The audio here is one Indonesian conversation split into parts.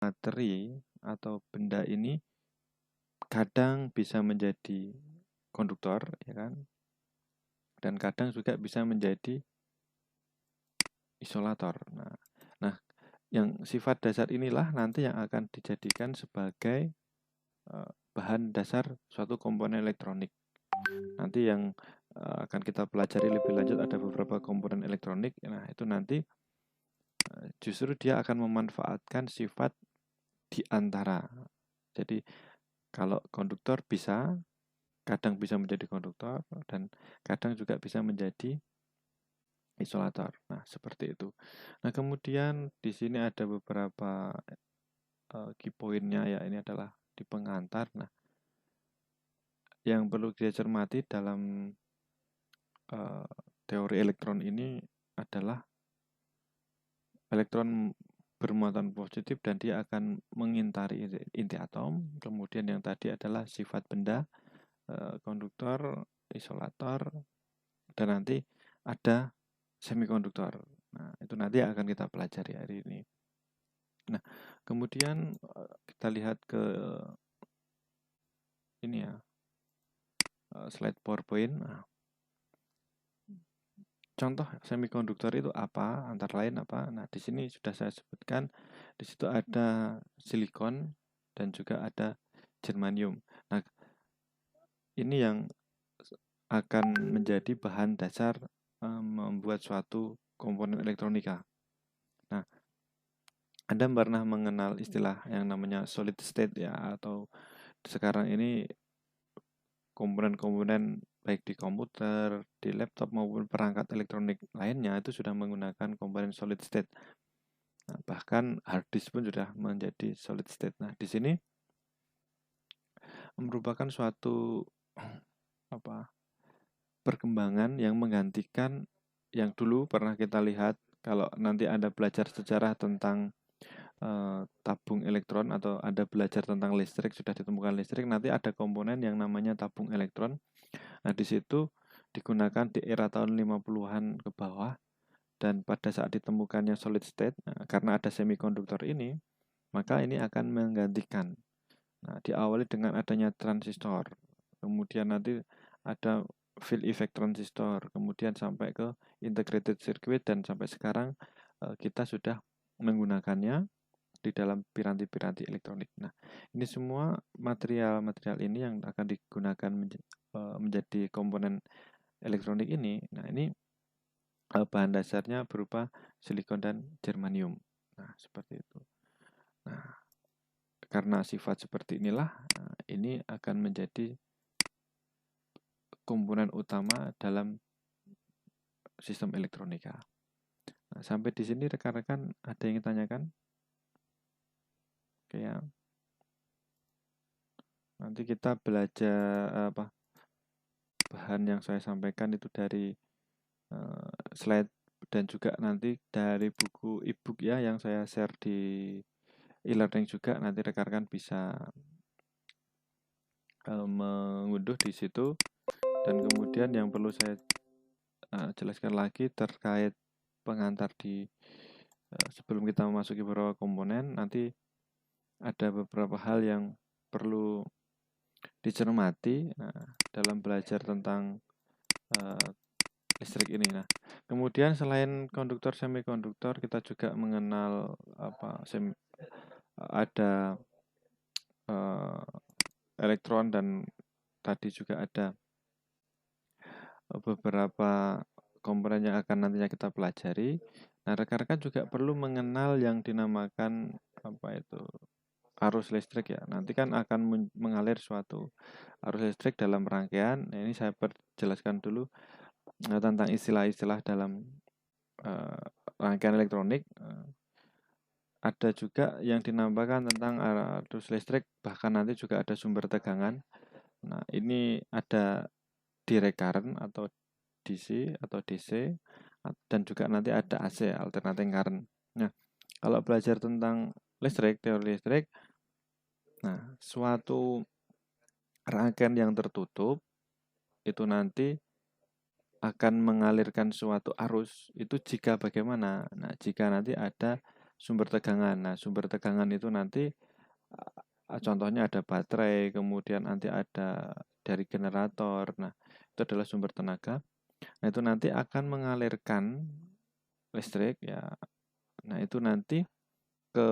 materi atau benda ini kadang bisa menjadi konduktor, ya kan? Dan kadang juga bisa menjadi isolator. Nah, yang sifat dasar inilah nanti yang akan dijadikan sebagai bahan dasar suatu komponen elektronik. Nanti yang akan kita pelajari lebih lanjut ada beberapa komponen elektronik. Nah, itu nanti justru dia akan memanfaatkan sifat di antara. Jadi kalau konduktor kadang bisa menjadi konduktor dan kadang juga bisa menjadi isolator. Nah, seperti itu. Nah, kemudian di sini ada beberapa key point-nya ya. Ini adalah di pengantar. Nah, yang perlu dia cermati dalam teori elektron ini adalah elektron bermuatan positif dan dia akan mengintari inti atom. Kemudian yang tadi adalah sifat benda, konduktor, isolator, dan nanti ada semikonduktor. Nah, itu nanti akan kita pelajari hari ini. Nah, kemudian kita lihat ke ini ya, slide PowerPoint. Nah, contoh semikonduktor itu apa? Antara lain apa? Nah, di sini sudah saya sebutkan. Di situ ada silikon dan juga ada germanium. Nah, ini yang akan menjadi bahan dasar membuat suatu komponen elektronika. Nah, Anda pernah mengenal istilah yang namanya solid state ya, atau sekarang ini komponen-komponen baik di komputer, di laptop maupun perangkat elektronik lainnya itu sudah menggunakan komponen solid state. Nah, bahkan hard disk pun sudah menjadi solid state. Nah, di sini merupakan suatu perkembangan yang menggantikan yang dulu pernah kita lihat. Kalau nanti Anda belajar sejarah tentang tabung elektron atau Anda belajar tentang listrik, sudah ditemukan listrik, nanti ada komponen yang namanya tabung elektron. Nah, di situ digunakan di era tahun 50-an ke bawah, dan pada saat ditemukannya solid state, karena ada semikonduktor ini, maka ini akan menggantikan. Nah, diawali dengan adanya transistor, kemudian nanti ada field effect transistor, kemudian sampai ke integrated circuit, dan sampai sekarang kita sudah menggunakannya di dalam piranti-piranti elektronik. Nah, ini semua material-material ini yang akan digunakan menjadi komponen elektronik ini. Nah, ini bahan dasarnya berupa silikon dan germanium. Nah, seperti itu. Nah, karena sifat seperti inilah, ini akan menjadi komponen utama dalam sistem elektronika. Nah, sampai di sini rekan-rekan ada yang ingin tanyakan? Oke ya. Nanti kita belajar bahan yang saya sampaikan itu dari slide dan juga nanti dari buku e-book ya yang saya share di e-learning juga. Nanti rekan-rekan bisa mengunduh di situ. Dan kemudian yang perlu saya jelaskan lagi terkait pengantar di sebelum kita memasuki beberapa komponen, nanti ada beberapa hal yang perlu dicermati dalam belajar tentang listrik ini. Nah, kemudian selain konduktor semikonduktor, kita juga mengenal ada elektron, dan tadi juga ada beberapa komponen yang akan nantinya kita pelajari. Nah, rekan-rekan juga perlu mengenal yang dinamakan arus listrik ya. Nanti kan akan mengalir suatu arus listrik dalam rangkaian. Nah, ini saya perjelaskan dulu tentang istilah-istilah dalam rangkaian elektronik. Ada juga yang dinamakan tentang arus listrik, bahkan nanti juga ada sumber tegangan. Nah, ini ada direct current atau DC atau DC, dan juga nanti ada AC, alternating current. Nah, kalau belajar tentang listrik, teori listrik, nah, suatu rangkaian yang tertutup itu nanti akan mengalirkan suatu arus itu jika bagaimana? Nah, jika nanti ada sumber tegangan. Nah, sumber tegangan itu nanti contohnya ada baterai, kemudian nanti ada dari generator. Nah, itu adalah sumber tenaga. Nah, itu nanti akan mengalirkan listrik ya. Nah, itu nanti ke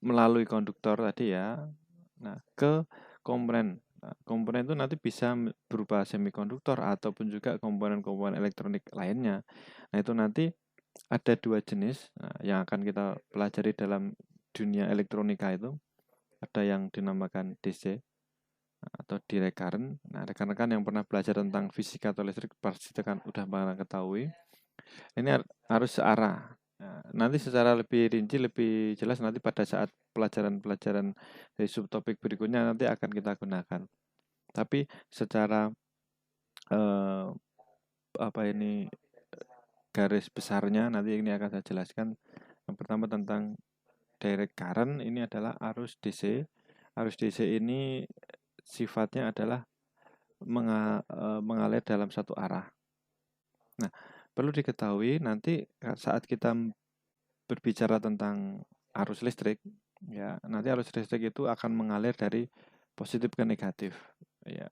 melalui konduktor tadi ya. Nah, ke komponen. Nah, komponen itu nanti bisa berupa semikonduktor ataupun juga komponen-komponen elektronik lainnya. Nah, itu nanti ada dua jenis yang akan kita pelajari dalam dunia elektronika itu. Ada yang dinamakan DC atau direct current. Nah, rekan-rekan yang pernah belajar tentang fisika atau listrik pasti kan udah pernah ketahui. Ini harus searah. Nah, nanti secara lebih rinci, lebih jelas nanti pada saat pelajaran-pelajaran dari subtopik berikutnya nanti akan kita gunakan. Tapi secara garis besarnya nanti ini akan saya jelaskan. Yang pertama tentang direct current ini adalah arus DC. Arus DC ini sifatnya adalah mengalir dalam satu arah. Nah, perlu diketahui nanti saat kita berbicara tentang arus listrik, ya nanti arus listrik itu akan mengalir dari positif ke negatif, ya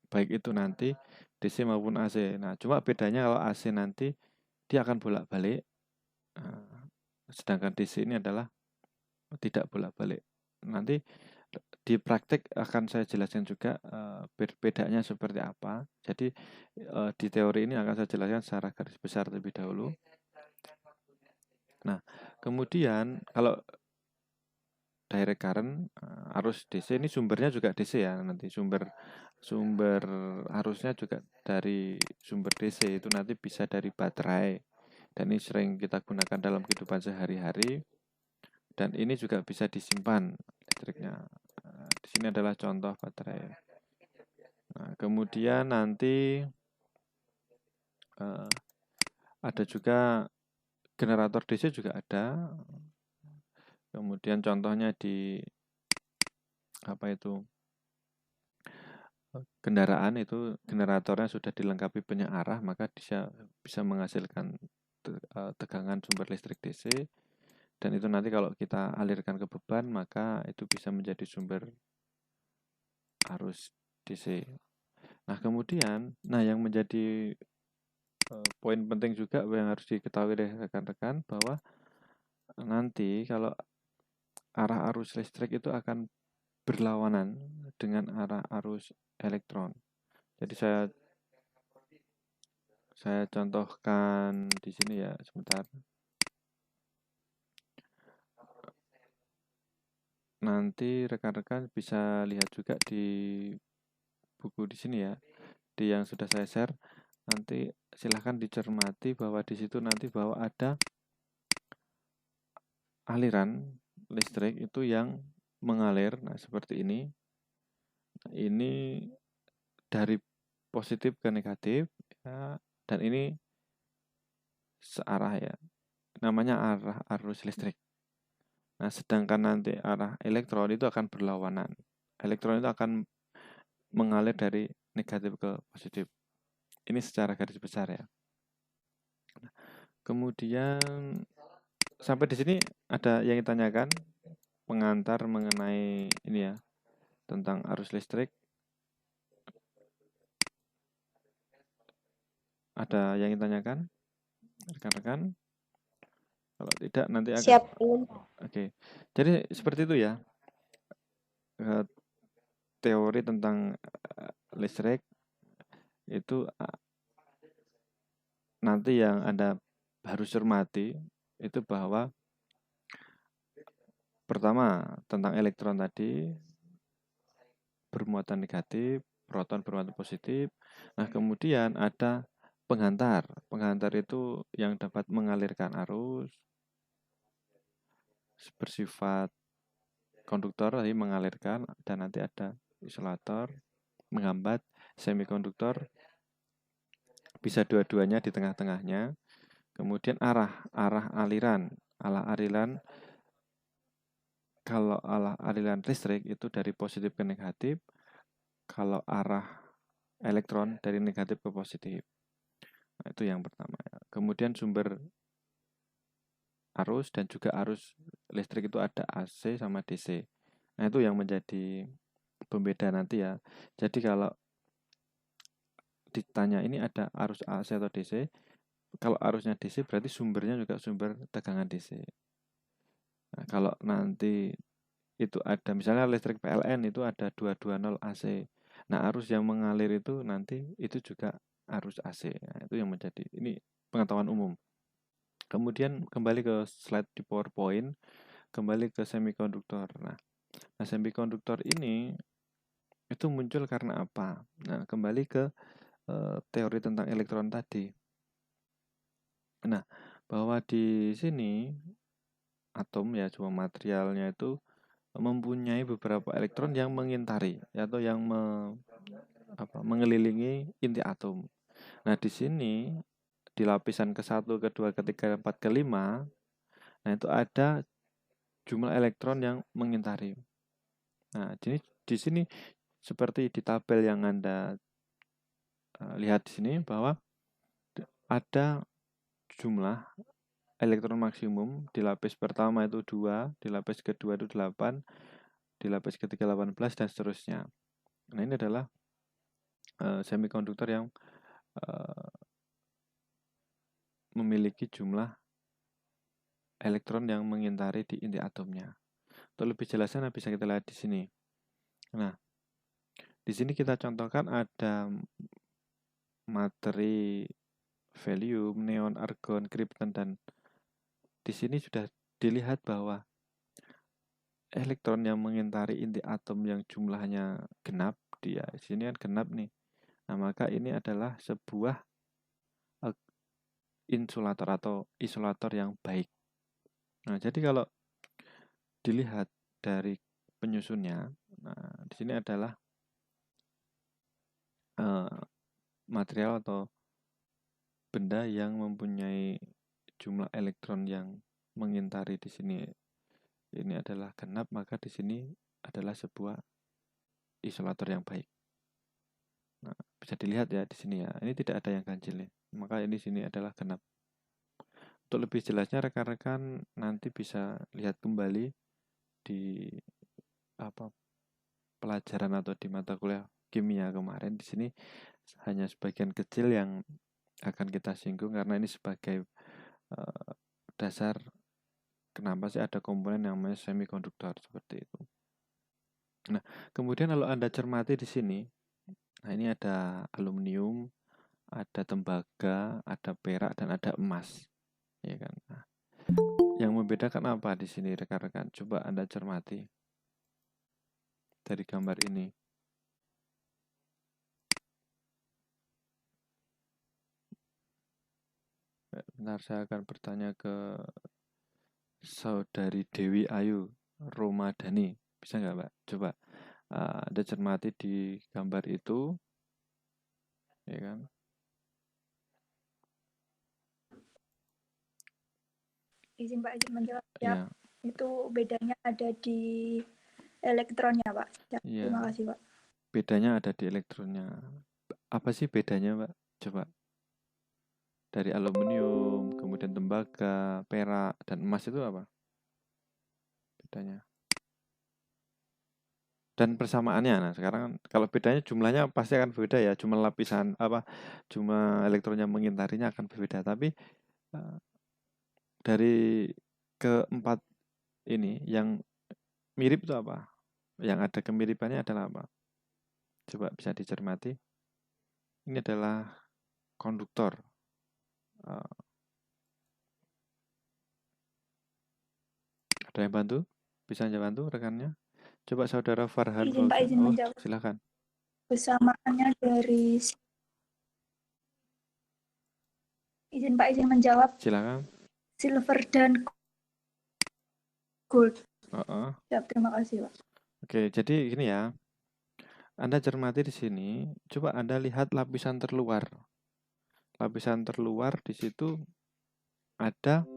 baik itu nanti DC maupun AC. Nah, cuma bedanya kalau AC nanti dia akan bolak-balik, sedangkan DC ini adalah tidak bolak-balik. Nanti di praktik akan saya jelaskan juga bedanya seperti apa. Jadi di teori ini akan saya jelaskan secara garis besar terlebih dahulu. Nah, kemudian kalau direct current arus DC ini sumbernya juga DC ya, nanti sumber arusnya juga dari sumber DC, itu nanti bisa dari baterai, dan ini sering kita gunakan dalam kehidupan sehari-hari, dan ini juga bisa disimpan listriknya. Di sini adalah contoh baterai. Nah, kemudian nanti ada juga generator DC juga ada. Kemudian contohnya di kendaraan itu generatornya sudah dilengkapi banyak arah, maka bisa menghasilkan tegangan sumber listrik DC, dan itu nanti kalau kita alirkan ke beban maka itu bisa menjadi sumber arus DC. Nah, kemudian yang menjadi poin penting juga yang harus diketahui oleh rekan-rekan bahwa nanti kalau arah arus listrik itu akan berlawanan dengan arah arus elektron. Jadi saya contohkan di sini ya, sebentar. Nanti rekan-rekan bisa lihat juga di buku di sini ya, di yang sudah saya share. Nanti silahkan dicermati bahwa di situ nanti bahwa ada aliran listrik itu yang mengalir. Nah, seperti ini. Ini dari positif ke negatif ya, dan ini searah ya. Namanya arah arus listrik. Nah, sedangkan nanti arah elektron itu akan berlawanan. Elektron itu akan mengalir dari negatif ke positif. Ini secara garis besar ya. Kemudian sampai di sini ada yang ditanyakan pengantar mengenai ini ya, tentang arus listrik. Ada yang ditanyakan rekan-rekan? Kalau tidak nanti akan Siap. Oke. Jadi seperti itu ya. Teori tentang listrik itu nanti yang Anda harus cermati itu bahwa pertama tentang elektron tadi bermuatan negatif, proton bermuatan positif. Nah, kemudian ada penghantar. Penghantar itu yang dapat mengalirkan arus, bersifat konduktor tadi mengalirkan, dan nanti ada isolator menghambat, semikonduktor bisa dua-duanya di tengah-tengahnya. Kemudian arah aliran kalau aliran listrik itu dari positif ke negatif, kalau arah elektron dari negatif ke positif. Nah, itu yang pertama ya. Kemudian sumber arus dan juga arus listrik itu ada AC sama DC. Nah, itu yang menjadi pembeda nanti ya. Jadi kalau ditanya ini ada arus AC atau DC, kalau arusnya DC berarti sumbernya juga sumber tegangan DC. Nah, kalau nanti itu ada misalnya listrik PLN itu ada 220 AC. Nah, arus yang mengalir itu nanti itu juga arus AC. Nah, itu yang menjadi ini pengetahuan umum. Kemudian kembali ke slide di PowerPoint, kembali ke semikonduktor. Nah, semikonduktor ini itu muncul karena apa? Nah, kembali ke teori tentang elektron tadi. Nah, bahwa di sini atom ya cuma materialnya itu mempunyai beberapa elektron yang mengintari atau yang mengelilingi inti atom. Nah, di sini di lapisan ke-1, ke-2, ke-3, ke-4, ke-5, nah itu ada jumlah elektron yang mengintari. Nah, di sini seperti di tabel yang Anda lihat di sini bahwa ada jumlah elektron maksimum di lapis pertama itu 2, di lapis kedua itu 8, di lapis ketiga 18 dan seterusnya. Nah, ini adalah semikonduktor yang memiliki jumlah elektron yang mengintari di inti atomnya. Untuk lebih jelasnya bisa kita lihat di sini. Nah, di sini kita contohkan ada materi helium, neon, argon, krypton, dan di sini sudah dilihat bahwa elektron yang mengintari inti atom yang jumlahnya genap, di sini kan genap nih. Nah, maka ini adalah sebuah insulator atau isolator yang baik. Nah, jadi kalau dilihat dari penyusunnya, nah di sini adalah material atau benda yang mempunyai jumlah elektron yang mengintari di sini ini adalah genap, maka di sini adalah sebuah isolator yang baik. Nah, bisa dilihat ya di sini ya. Ini tidak ada yang ganjil nih. Maka ini sini adalah genap. Untuk lebih jelasnya rekan-rekan nanti bisa lihat kembali di pelajaran atau di mata kuliah kimia kemarin. Di sini hanya sebagian kecil yang akan kita singgung karena ini sebagai dasar kenapa sih ada komponen yang namanya semikonduktor seperti itu. Nah, kemudian kalau Anda cermati di sini, nah ini ada aluminium, ada tembaga, ada perak dan ada emas. Ya kan? Nah, yang membedakan apa di sini rekan-rekan? Coba Anda cermati dari gambar ini. Bentar, saya akan bertanya ke Saudari Dewi Ayu Romadani. Bisa nggak, Mbak? Coba Anda cermati di gambar itu, ya kan? Izin Pak, izin menjawab. Ya. Itu bedanya ada di elektronnya, Pak. Ya, Ya. terima kasih, Pak. Bedanya ada di elektronnya. Apa sih bedanya, Mbak? Coba. Dari aluminium, kemudian tembaga, perak, dan emas itu apa bedanya? Dan persamaannya. Nah, sekarang kalau bedanya jumlahnya pasti akan berbeda ya. Jumlah lapisan jumlah elektron yang mengintarinya akan berbeda. Tapi dari keempat ini yang mirip itu apa? Yang ada kemiripannya adalah apa? Coba bisa dicermati. Ini adalah konduktor. Ada yang bantu? Bisa bantu rekannya? Coba saudara Farhan Izin Pak, izin menjawab. Silakan. Persamaannya dari izin Pak, izin menjawab. Silakan. Silver dan gold. Ya, terima kasih, Pak. Oke, jadi gini ya. Anda cermati di sini, coba Anda lihat lapisan terluar. Lapisan terluar di situ ada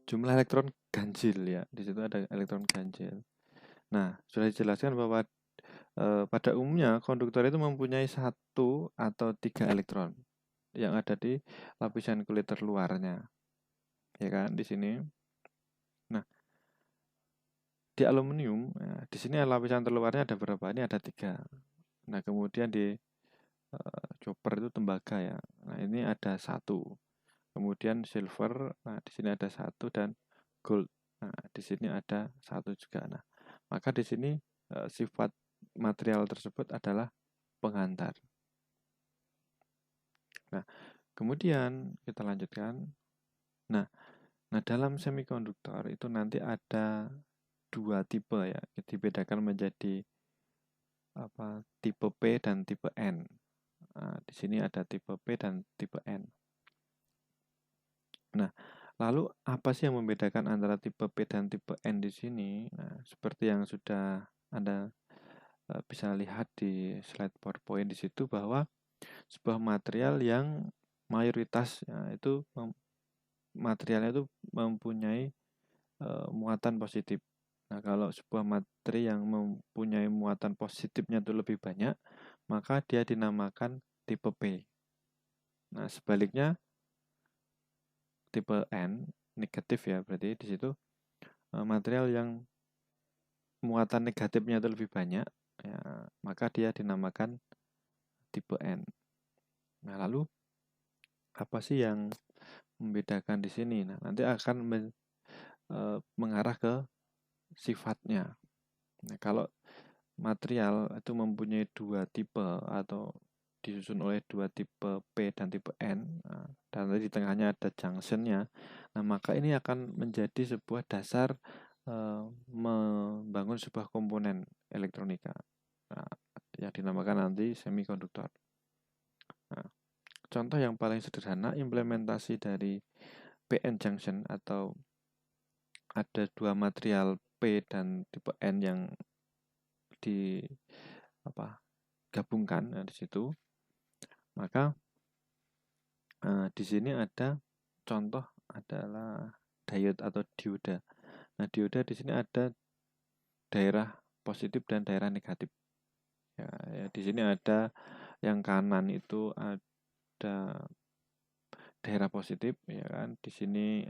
jumlah elektron ganjil ya. Di situ ada elektron ganjil. Nah, sudah dijelaskan bahwa pada umumnya konduktor itu mempunyai 1 atau 3 elektron yang ada di lapisan kulit terluarnya. ya kan di sini. Nah, di aluminium, di sini lapisan terluarnya ada berapa? Ini ada 3. Nah, kemudian di copper itu tembaga ya. Nah, ini ada 1. Kemudian silver, nah di sini ada 1 dan gold. Nah, di sini ada 1 juga. Nah, maka di sini sifat material tersebut adalah penghantar. Nah, kemudian kita lanjutkan. Nah, dalam semikonduktor itu nanti ada 2 tipe ya, dibedakan menjadi tipe P dan tipe N. Nah, di sini ada tipe P dan tipe N. Nah, lalu apa sih yang membedakan antara tipe P dan tipe N di sini? Nah, seperti yang sudah Anda bisa lihat di slide PowerPoint di situ bahwa sebuah material yang mayoritas itu materialnya itu mempunyai muatan positif. Nah, kalau sebuah materi yang mempunyai muatan positifnya itu lebih banyak, maka dia dinamakan tipe P. Nah, sebaliknya tipe N negatif ya, berarti di situ material yang muatan negatifnya itu lebih banyak, ya, maka dia dinamakan tipe N. Nah, lalu apa sih yang membedakan di sini? Nah, nanti akan mengarah ke sifatnya. Nah, kalau material itu mempunyai 2 tipe atau disusun oleh 2 tipe P dan tipe N, dan di tengahnya ada junctionnya, nah maka ini akan menjadi sebuah dasar membangun sebuah komponen elektronika, nah, yang dinamakan nanti semikonduktor. Nah, contoh yang paling sederhana implementasi dari PN junction atau ada 2 material P dan tipe N yang digabungkan di situ. Maka di sini ada contoh adalah diode atau dioda. Nah, dioda di sini ada daerah positif dan daerah negatif. Ya, di sini ada yang kanan itu ada daerah positif, ya kan. Di sini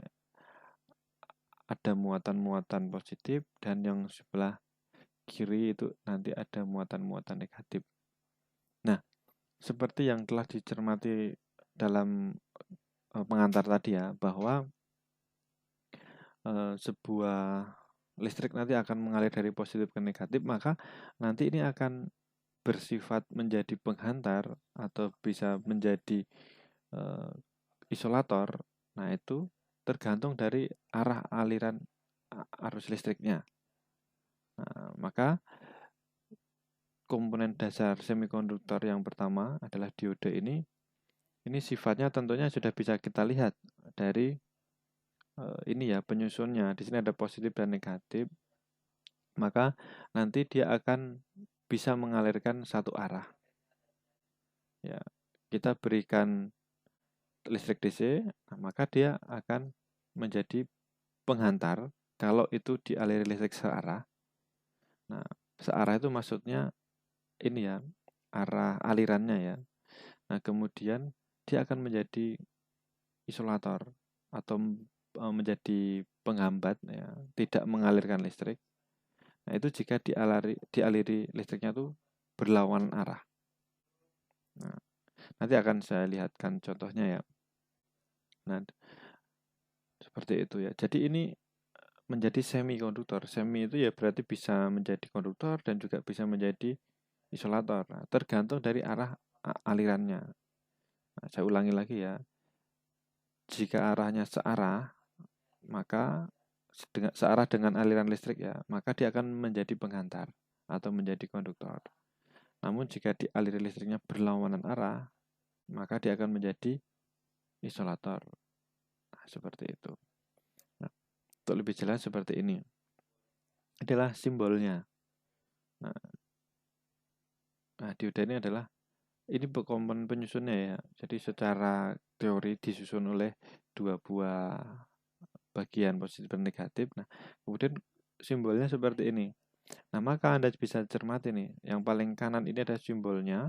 ada muatan-muatan positif dan yang sebelah kiri itu nanti ada muatan-muatan negatif. Nah, seperti yang telah dicermati dalam pengantar tadi ya, bahwa sebuah listrik nanti akan mengalir dari positif ke negatif, maka nanti ini akan bersifat menjadi penghantar atau bisa menjadi isolator. Nah, itu tergantung dari arah aliran arus listriknya. Nah, maka komponen dasar semikonduktor yang pertama adalah dioda ini sifatnya tentunya sudah bisa kita lihat dari ini ya penyusunnya. Di sini ada positif dan negatif. Maka nanti dia akan bisa mengalirkan satu arah. Ya, kita berikan listrik DC, maka dia akan menjadi penghantar kalau itu dialiri listrik searah. Nah, searah itu maksudnya ini ya, arah alirannya ya. Nah, kemudian dia akan menjadi isolator atau menjadi penghambat ya, tidak mengalirkan listrik. Nah, itu jika dialiri listriknya tuh berlawanan arah. Nah, nanti akan saya lihatkan contohnya ya. Nah, seperti itu ya. Jadi ini menjadi semikonduktor. Semi itu ya berarti bisa menjadi konduktor dan juga bisa menjadi isolator. Nah, tergantung dari arah alirannya. Nah, saya ulangi lagi ya. Jika arahnya searah, maka searah dengan aliran listrik ya, maka dia akan menjadi penghantar atau menjadi konduktor. Namun jika dialiri listriknya berlawanan arah, maka dia akan menjadi isolator. Nah, seperti itu. Nah, untuk lebih jelas seperti ini. Adalah simbolnya. Nah, dioda ini adalah ini komponen penyusunnya ya. Jadi secara teori disusun oleh 2 buah bagian positif dan negatif. Nah, kemudian simbolnya seperti ini. Nah, maka Anda bisa cermati nih, yang paling kanan ini ada simbolnya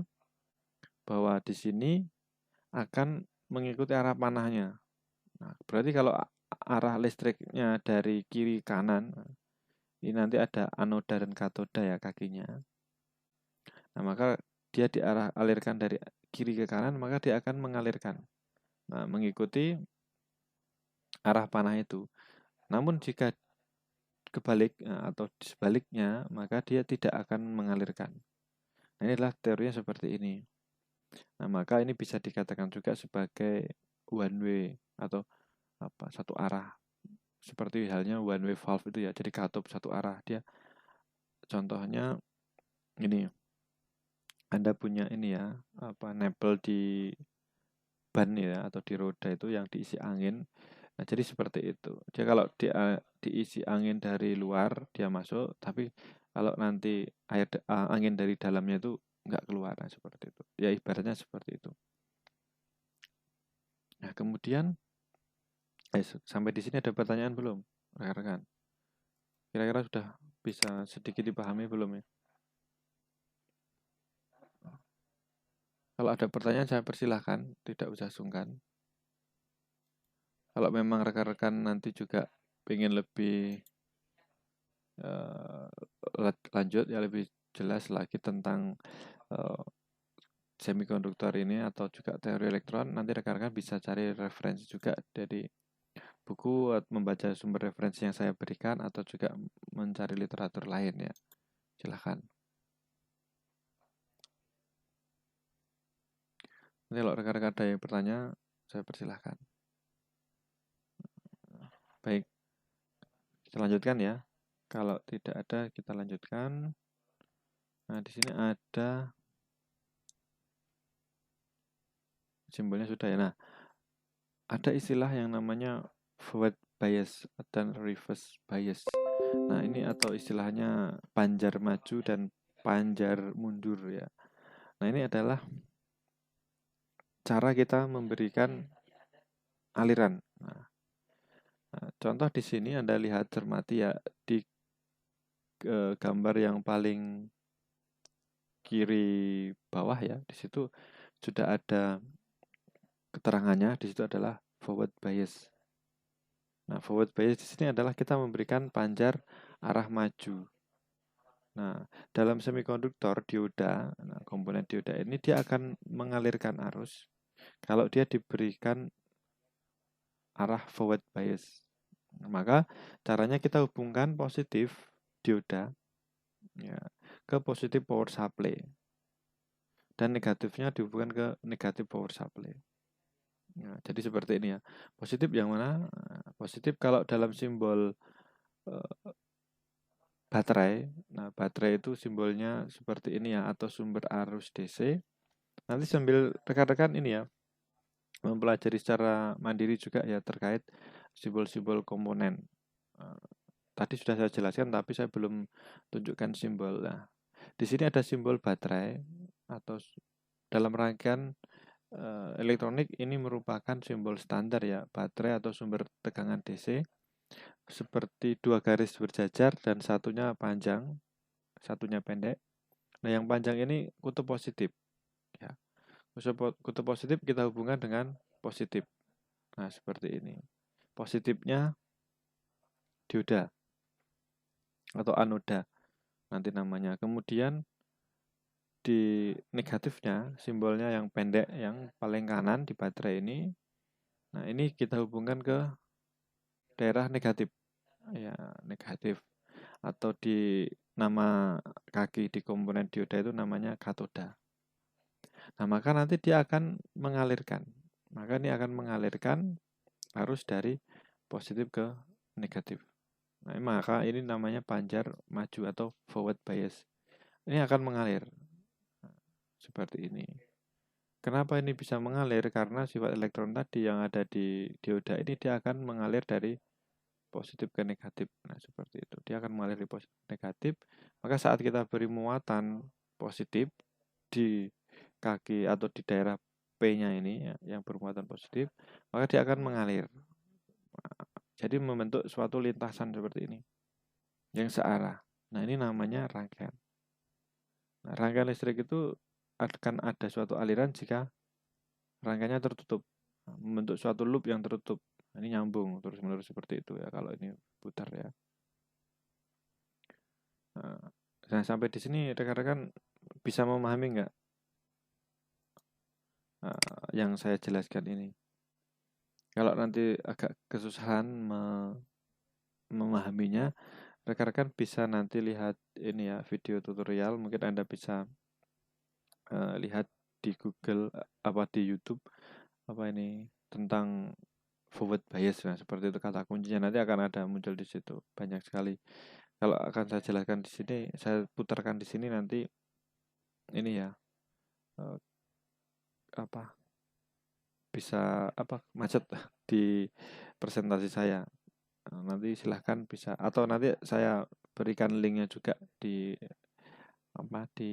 bahwa di sini akan mengikuti arah panahnya. Nah, berarti kalau arah listriknya dari kiri kanan, ini nanti ada anoda dan katoda ya kakinya. Nah, maka dia alirkan dari kiri ke kanan, maka dia akan mengalirkan. Nah, mengikuti arah panah itu. Namun jika kebalik atau sebaliknya, maka dia tidak akan mengalirkan. Nah, ini adalah teorinya seperti ini. Nah, maka ini bisa dikatakan juga sebagai one way atau satu arah. Seperti halnya one way valve itu ya, jadi katup satu arah. Dia contohnya ini, Anda punya ini ya, nempel di ban ya atau di roda itu yang diisi angin. Nah, jadi seperti itu. Dia kalau diisi angin dari luar dia masuk, tapi kalau nanti angin dari dalamnya itu nggak keluar, nah, seperti itu. Ya ibaratnya seperti itu. Nah, kemudian sampai di sini ada pertanyaan belum, rekan-rekan? Kira-kira sudah bisa sedikit dipahami belum ya? Kalau ada pertanyaan saya persilahkan, tidak usah sungkan. Kalau memang rekan-rekan nanti juga ingin lebih lanjut ya, lebih jelas lagi tentang semikonduktor ini atau juga teori elektron, nanti rekan-rekan bisa cari referensi juga dari buku atau membaca sumber referensi yang saya berikan atau juga mencari literatur lain ya. Silahkan. Nanti kalau rekan-rekan ada yang bertanya, saya persilahkan. Baik, kita lanjutkan ya. Kalau tidak ada, kita lanjutkan. Nah, di sini ada simbolnya sudah ya. Nah, ada istilah yang namanya forward bias dan reverse bias. Nah, ini atau istilahnya panjar maju dan panjar mundur ya. Nah, ini adalah cara kita memberikan aliran. Nah, contoh di sini Anda lihat cermati ya, di gambar yang paling kiri bawah ya, di situ sudah ada keterangannya, di situ adalah forward bias. Nah, forward bias di sini adalah kita memberikan panjar arah maju. Nah, dalam semikonduktor dioda, komponen dioda ini dia akan mengalirkan arus kalau dia diberikan arah forward bias. Maka caranya kita hubungkan positif dioda ya, ke positif power supply dan negatifnya dihubungkan ke negatif power supply. Nah, jadi seperti ini ya. Positif yang mana? Positif kalau dalam simbol baterai. Nah, baterai itu simbolnya seperti ini ya, atau sumber arus DC. Nanti sambil rekan-rekan ini ya, mempelajari secara mandiri juga ya terkait simbol-simbol komponen. Tadi sudah saya jelaskan, tapi saya belum tunjukkan simbol. Nah, di sini ada simbol baterai atau dalam rangkaian elektronik ini merupakan simbol standar ya, baterai atau sumber tegangan DC seperti dua garis berjajar dan satunya panjang, satunya pendek. Nah, yang panjang ini kutub positif ya. Kutub positif kita hubungkan dengan positif. Nah, seperti ini. Positifnya dioda atau anoda nanti namanya. Kemudian di negatifnya simbolnya yang pendek yang paling kanan di baterai ini. Nah, ini kita hubungkan ke daerah negatif. Ya, negatif. Atau di nama kaki di komponen dioda itu namanya katoda. Nah, maka nanti dia akan mengalirkan. Maka ini akan mengalirkan arus dari positif ke negatif. Nah, maka ini namanya panjar maju atau forward bias. Ini akan mengalir. Seperti ini. Kenapa ini bisa mengalir? Karena sifat elektron tadi yang ada di dioda ini dia akan mengalir dari positif ke negatif. Nah, seperti itu. Dia akan mengalir di positif ke negatif. Maka saat kita beri muatan positif di kaki atau di daerah P-nya ini ya, yang bermuatan positif, maka dia akan mengalir. Jadi membentuk suatu lintasan seperti ini yang searah. Nah, ini namanya rangkaian. Nah, rangkaian listrik itu akan ada suatu aliran jika rangkaiannya tertutup, membentuk suatu loop yang tertutup. Ini nyambung terus-menerus seperti itu ya kalau ini putar ya. Nah, sampai di sini rekan-rekan bisa memahami nggak yang saya jelaskan ini? Kalau nanti agak kesusahan memahaminya, rekan-rekan bisa nanti lihat ini ya video tutorial. Mungkin Anda bisa lihat di Google apa di YouTube apa ini tentang forward bias. Nah, seperti itu kata kuncinya, nanti akan ada muncul di situ banyak sekali. Kalau akan saya jelaskan di sini, saya putarkan di sini nanti ini ya apa bisa macet di presentasi saya. Nanti silahkan bisa, atau nanti saya berikan linknya juga di di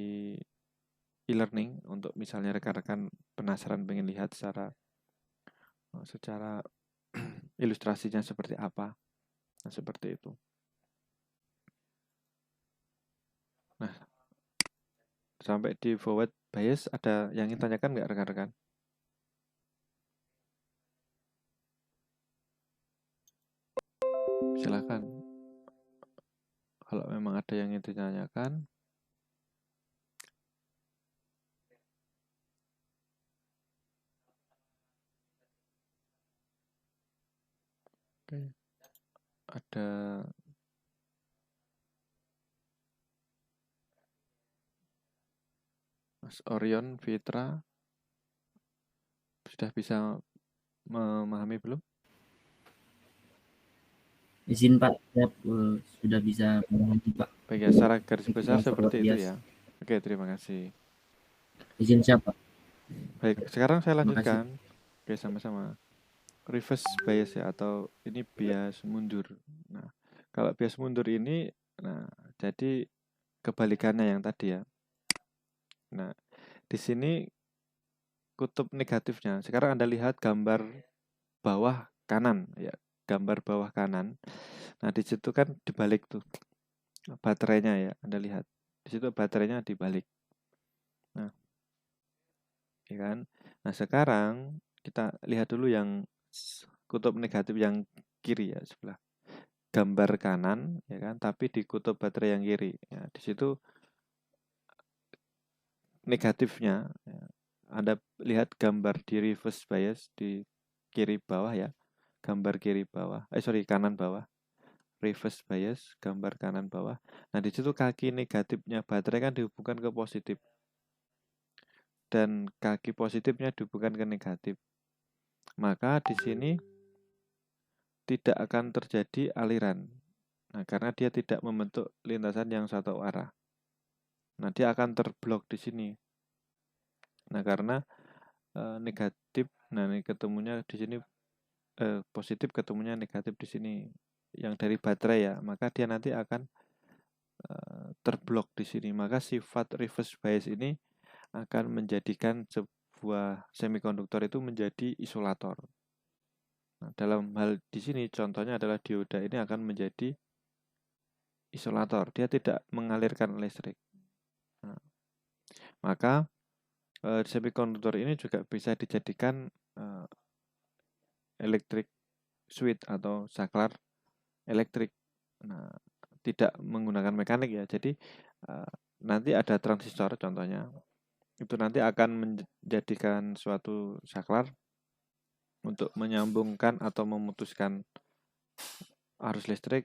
e-learning untuk misalnya rekan-rekan penasaran pengen lihat secara ilustrasinya seperti apa. Nah, seperti itu. Nah, sampai di forward bias ada yang ingin tanyakan nggak rekan-rekan? Silakan. Kalau memang ada yang ingin ditanyakan. Oke. Ada Mas Orion Fitra sudah bisa memahami belum? Izin Pak, saya sudah bisa memahami Pak. Baik ya, secara garis besar seperti itu ya. Oke, terima kasih. Izin siapa? Baik, sekarang saya lanjutkan. Oke, sama-sama. Reverse bias ya, atau ini bias mundur. Nah, kalau bias mundur ini, nah jadi kebalikannya yang tadi ya. Nah, di sini kutub negatifnya. Sekarang Anda lihat gambar bawah kanan ya, gambar bawah kanan. Nah, di situ kan dibalik tuh baterainya ya, Anda lihat. Di situ baterainya dibalik. Nah, ya kan? Nah, sekarang kita lihat dulu yang kutub negatif yang kiri ya, sebelah gambar kanan ya kan, tapi di kutub baterai yang kiri. Ya, di situ negatifnya ya. Anda lihat gambar di reverse bias di kiri bawah ya. Gambar kiri bawah. Kanan bawah. Reverse bias gambar kanan bawah. Nah, di situ kaki negatifnya baterai kan dihubungkan ke positif. Dan kaki positifnya dihubungkan ke negatif. Maka di sini tidak akan terjadi aliran. Nah, karena dia tidak membentuk lintasan yang satu arah. Nah, dia akan terblok di sini. Nah, karena negatif, nah ini ketemunya di sini positif, ketemunya negatif di sini yang dari baterai ya, maka dia nanti akan terblok di sini. Maka sifat reverse bias ini akan menjadikan sebuah semikonduktor itu menjadi isolator. Nah, dalam hal di sini contohnya adalah dioda ini akan menjadi isolator, dia tidak mengalirkan listrik. Nah, maka semikonduktor ini juga bisa dijadikan elektrik switch atau saklar elektrik. Nah, tidak menggunakan mekanik ya. Jadi nanti ada transistor contohnya. Itu nanti akan menjadikan suatu saklar untuk menyambungkan atau memutuskan arus listrik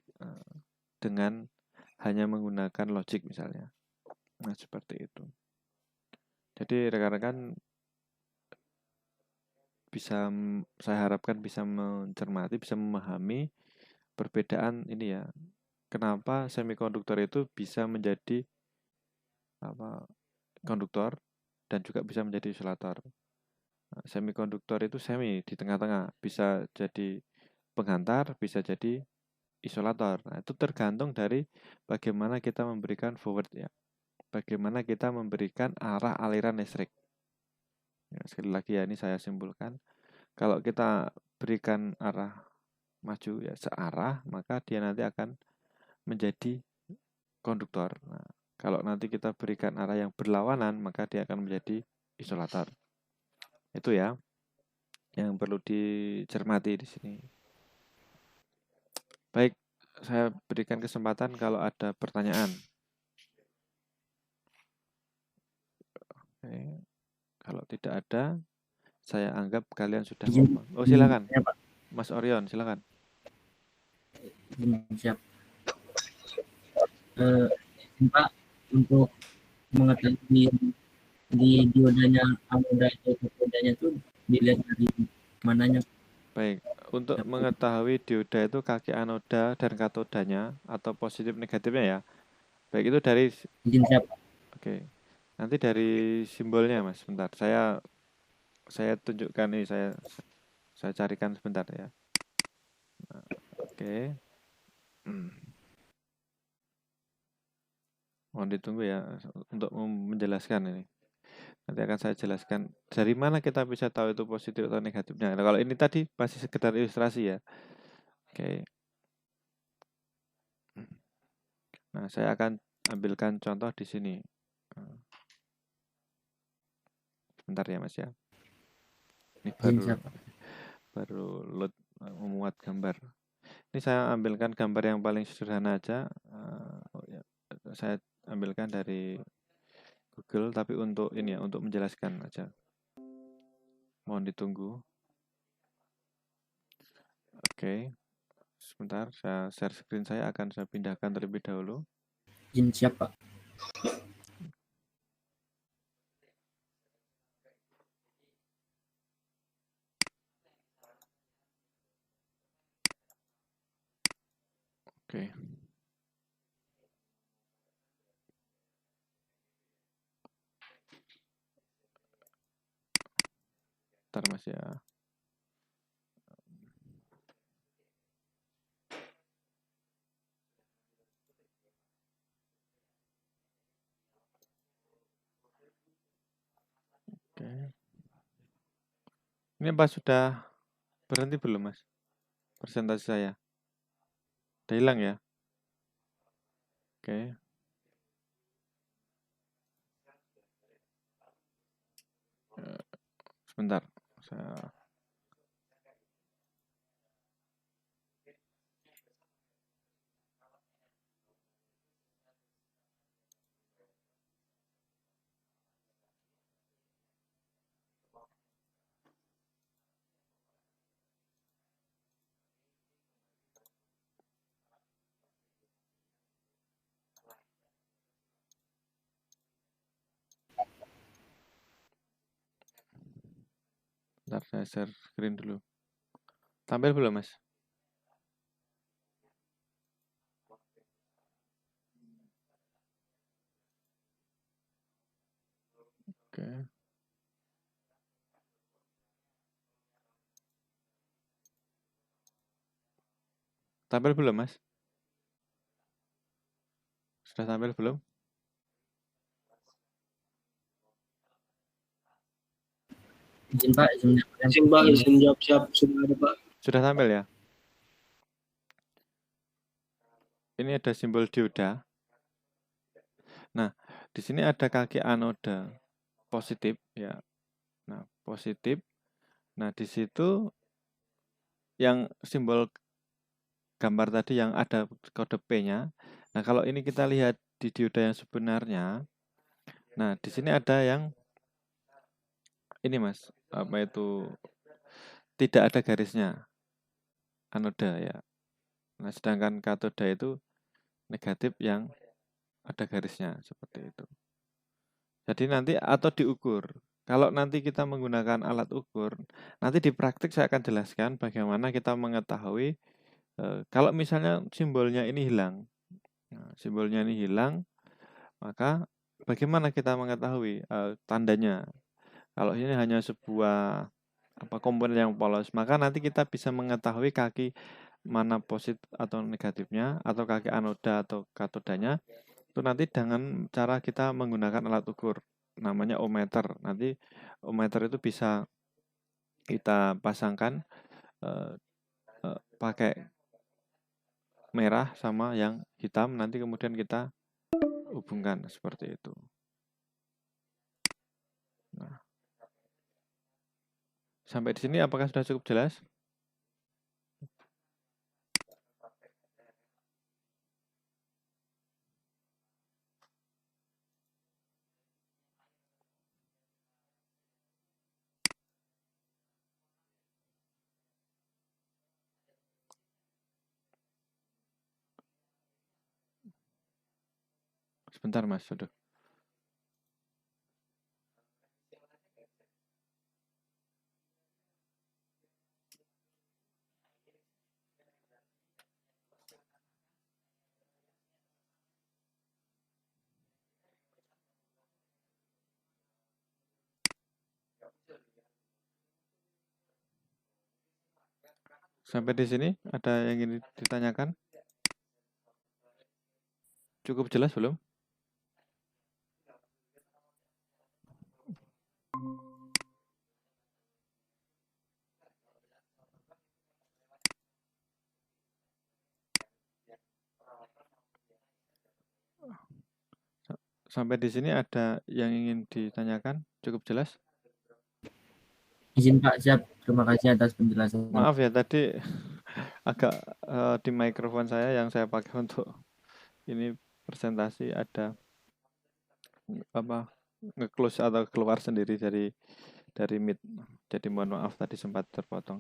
dengan hanya menggunakan logic misalnya. Nah, seperti itu. Jadi rekan-rekan bisa, saya harapkan bisa mencermati, bisa memahami perbedaan ini ya. Kenapa semikonduktor itu bisa menjadi konduktor dan juga bisa menjadi isolator. Nah, semikonduktor itu semi di tengah-tengah, bisa jadi penghantar, bisa jadi isolator. Nah, itu tergantung dari bagaimana kita memberikan forward ya. Bagaimana kita memberikan arah aliran listrik. Ya, sekali lagi ya, ini saya simpulkan. Kalau kita berikan arah maju ya searah, maka dia nanti akan menjadi konduktor. Nah, kalau nanti kita berikan arah yang berlawanan, maka dia akan menjadi isolator. Itu ya yang perlu dicermati di sini. Baik, saya berikan kesempatan kalau ada pertanyaan. Oke. Kalau tidak ada, saya anggap kalian sudah Izin, memahami. Oh, silakan. ya, Pak. Mas Orion, silakan. Siap. Izin, Pak, untuk mengetahui di diodanya anoda atau katodanya itu dilihat dari mananya? Baik, untuk mengetahui dioda itu kaki anoda dan katodanya atau positif negatifnya ya. Baik, itu dari Izin, siap. oke. Nanti dari simbolnya, Mas. Sebentar. Saya tunjukkan nih, saya carikan sebentar ya. Nah, oke. Mohon ditunggu ya untuk menjelaskan ini. Nanti akan saya jelaskan dari mana kita bisa tahu itu positif atau negatifnya. Nah, kalau ini tadi masih sekedar ilustrasi ya. Oke. Nah, saya akan ambilkan contoh di sini. Sebentar ya, Mas ya. Ini Izin, siap. baru load memuat gambar. Ini saya ambilkan gambar yang paling sederhana aja. Saya ambilkan dari Google, tapi untuk ini ya, untuk menjelaskan aja. Mohon ditunggu. Oke, sebentar. Saya share screen saya akan saya pindahkan terlebih dahulu. Izin, siap, Pak. Oke. Ntar Mas ya. Oke. Ini apa sudah berhenti belum, Mas? Presentasi saya. Udah hilang ya? Oke. Sebentar. Saya Bentar, saya share screen dulu. Tampil belum, Mas? Oke. Tampil belum, Mas? Sudah tampil belum? Izin, Pak. Izin, Pak. Izin jawab siap. Sudah ada, Pak. Sudah tampil ya? Ini ada simbol dioda. Nah, di sini ada kaki anoda positif ya. Nah, positif. Nah, di situ yang simbol gambar tadi yang ada kode P-nya. Nah, kalau ini kita lihat di dioda yang sebenarnya. Nah, di sini ada yang ini, Mas. Apa itu? Tidak ada garisnya. Anoda ya. Nah, sedangkan katoda itu negatif yang ada garisnya seperti itu. Jadi nanti atau diukur. Kalau nanti kita menggunakan alat ukur, nanti di praktik saya akan jelaskan bagaimana kita mengetahui kalau misalnya simbolnya ini hilang. Nah, simbolnya ini hilang, maka bagaimana kita mengetahui tandanya? Kalau ini hanya sebuah komponen yang polos, maka nanti kita bisa mengetahui kaki mana positif atau negatifnya, atau kaki anoda atau katodanya, itu nanti dengan cara kita menggunakan alat ukur, namanya ohmmeter. Nanti ohmmeter itu bisa kita pasangkan pakai merah sama yang hitam, nanti kemudian kita hubungkan seperti itu. Nah, sampai di sini apakah sudah cukup jelas? Sebentar Mas, aduh. Sampai di sini ada yang ingin ditanyakan? Cukup jelas belum? Sampai di sini ada yang ingin ditanyakan? Cukup jelas? Izin Pak, siap. Terima kasih atas penjelasan. Maaf ya tadi agak di mikrofon saya yang saya pakai untuk ini presentasi ada apa nge-close atau keluar sendiri dari Meet. Jadi mohon maaf tadi sempat terpotong.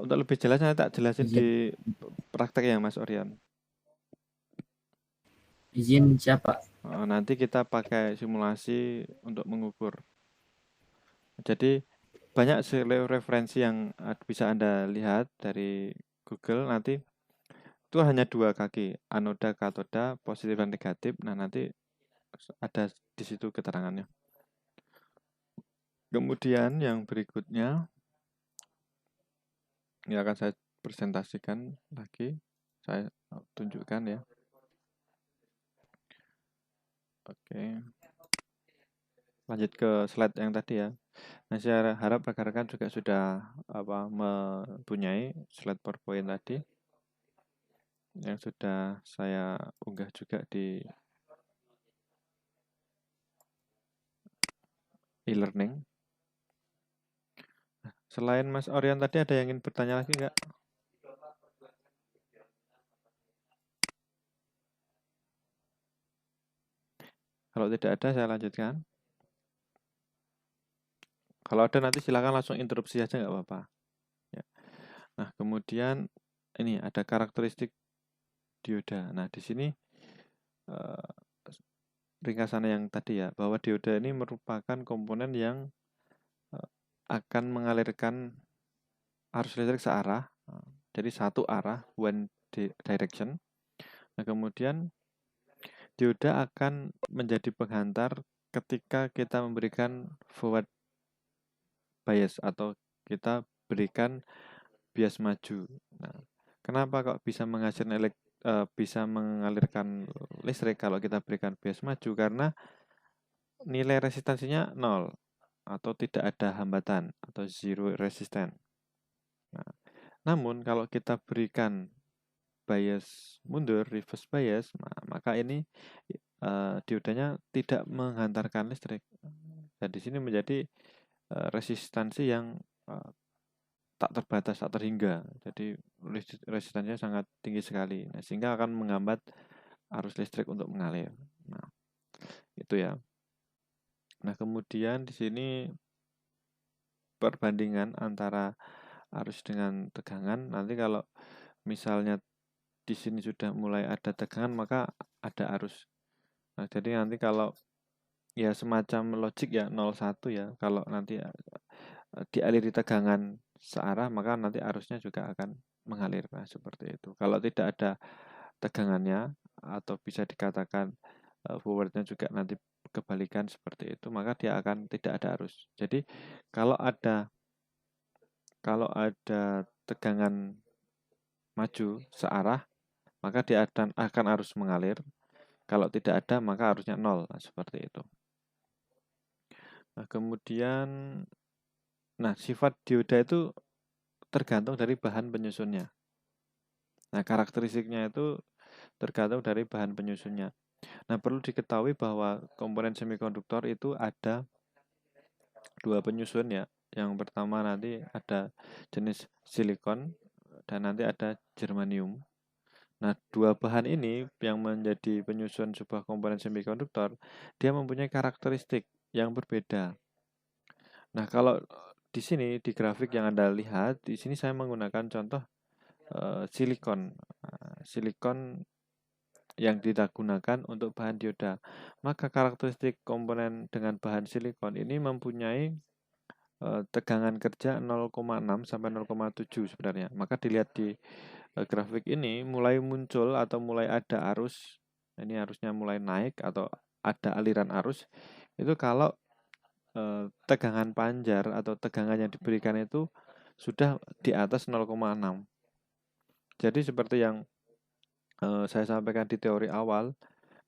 Untuk lebih jelasnya tak jelasin Izin. di praktek ya Mas Orion. Izin siapa? Nanti kita pakai simulasi untuk mengukur. Jadi banyak referensi yang bisa Anda lihat dari Google nanti itu hanya 2 kaki, anoda, katoda, positif dan negatif. Nah, nanti ada di situ keterangannya. Kemudian yang berikutnya ini akan saya presentasikan lagi. Saya tunjukkan ya. Oke. Lanjut ke slide yang tadi ya. Nah, saya harap rekan-rekan juga sudah mempunyai slide PowerPoint tadi yang sudah saya unggah juga di e-learning. Selain Mas Orion tadi ada yang ingin bertanya lagi enggak? Kalau tidak ada saya lanjutkan. Kalau ada nanti silakan langsung interupsi aja nggak apa-apa. Ya. Nah kemudian ini ada karakteristik dioda. Nah di sini ringkasannya yang tadi ya bahwa dioda ini merupakan komponen yang akan mengalirkan arus listrik searah. Jadi satu arah, one direction. Nah kemudian dioda akan menjadi penghantar ketika kita memberikan forward bias atau kita berikan bias maju. Nah, kenapa kok bisa menghasilkan bisa mengalirkan listrik kalau kita berikan bias maju? Karena nilai resistansinya 0 atau tidak ada hambatan atau zero resistance. Nah, namun kalau kita berikan bias mundur, reverse bias, maka ini diodanya tidak menghantarkan listrik. Dan di sini menjadi resistansi yang tak terbatas, tak terhingga. Jadi resistansinya sangat tinggi sekali. Nah, sehingga akan menghambat arus listrik untuk mengalir. Nah, itu ya. Nah, kemudian di sini perbandingan antara arus dengan tegangan. Nanti kalau misalnya di sini sudah mulai ada tegangan, maka ada arus. Nah, jadi nanti kalau ya semacam logik ya 0,1 ya. Kalau nanti dialiri tegangan searah, maka nanti arusnya juga akan mengalir. Nah, seperti itu. Kalau tidak ada tegangannya atau bisa dikatakan forwardnya juga nanti kebalikan seperti itu, maka dia akan tidak ada arus. Jadi kalau ada tegangan maju searah, maka dia akan arus mengalir. Kalau tidak ada, maka arusnya 0. Nah, seperti itu. Nah, kemudian sifat dioda itu tergantung dari bahan penyusunnya. Nah, karakteristiknya itu tergantung dari bahan penyusunnya. Nah, perlu diketahui bahwa komponen semikonduktor itu ada 2 penyusun ya. Yang pertama nanti ada jenis silikon dan nanti ada germanium. Nah, 2 bahan ini yang menjadi penyusun sebuah komponen semikonduktor, dia mempunyai karakteristik yang berbeda. Nah, kalau di sini di grafik yang Anda lihat, di sini saya menggunakan contoh silikon. Silikon yang kita gunakan untuk bahan dioda. Maka karakteristik komponen dengan bahan silikon ini mempunyai tegangan kerja 0,6 sampai 0,7 sebenarnya. Maka dilihat di grafik ini mulai muncul atau mulai ada arus, ini arusnya mulai naik atau ada aliran arus, itu kalau tegangan panjar atau tegangan yang diberikan itu sudah di atas 0,6. Jadi seperti yang saya sampaikan di teori awal,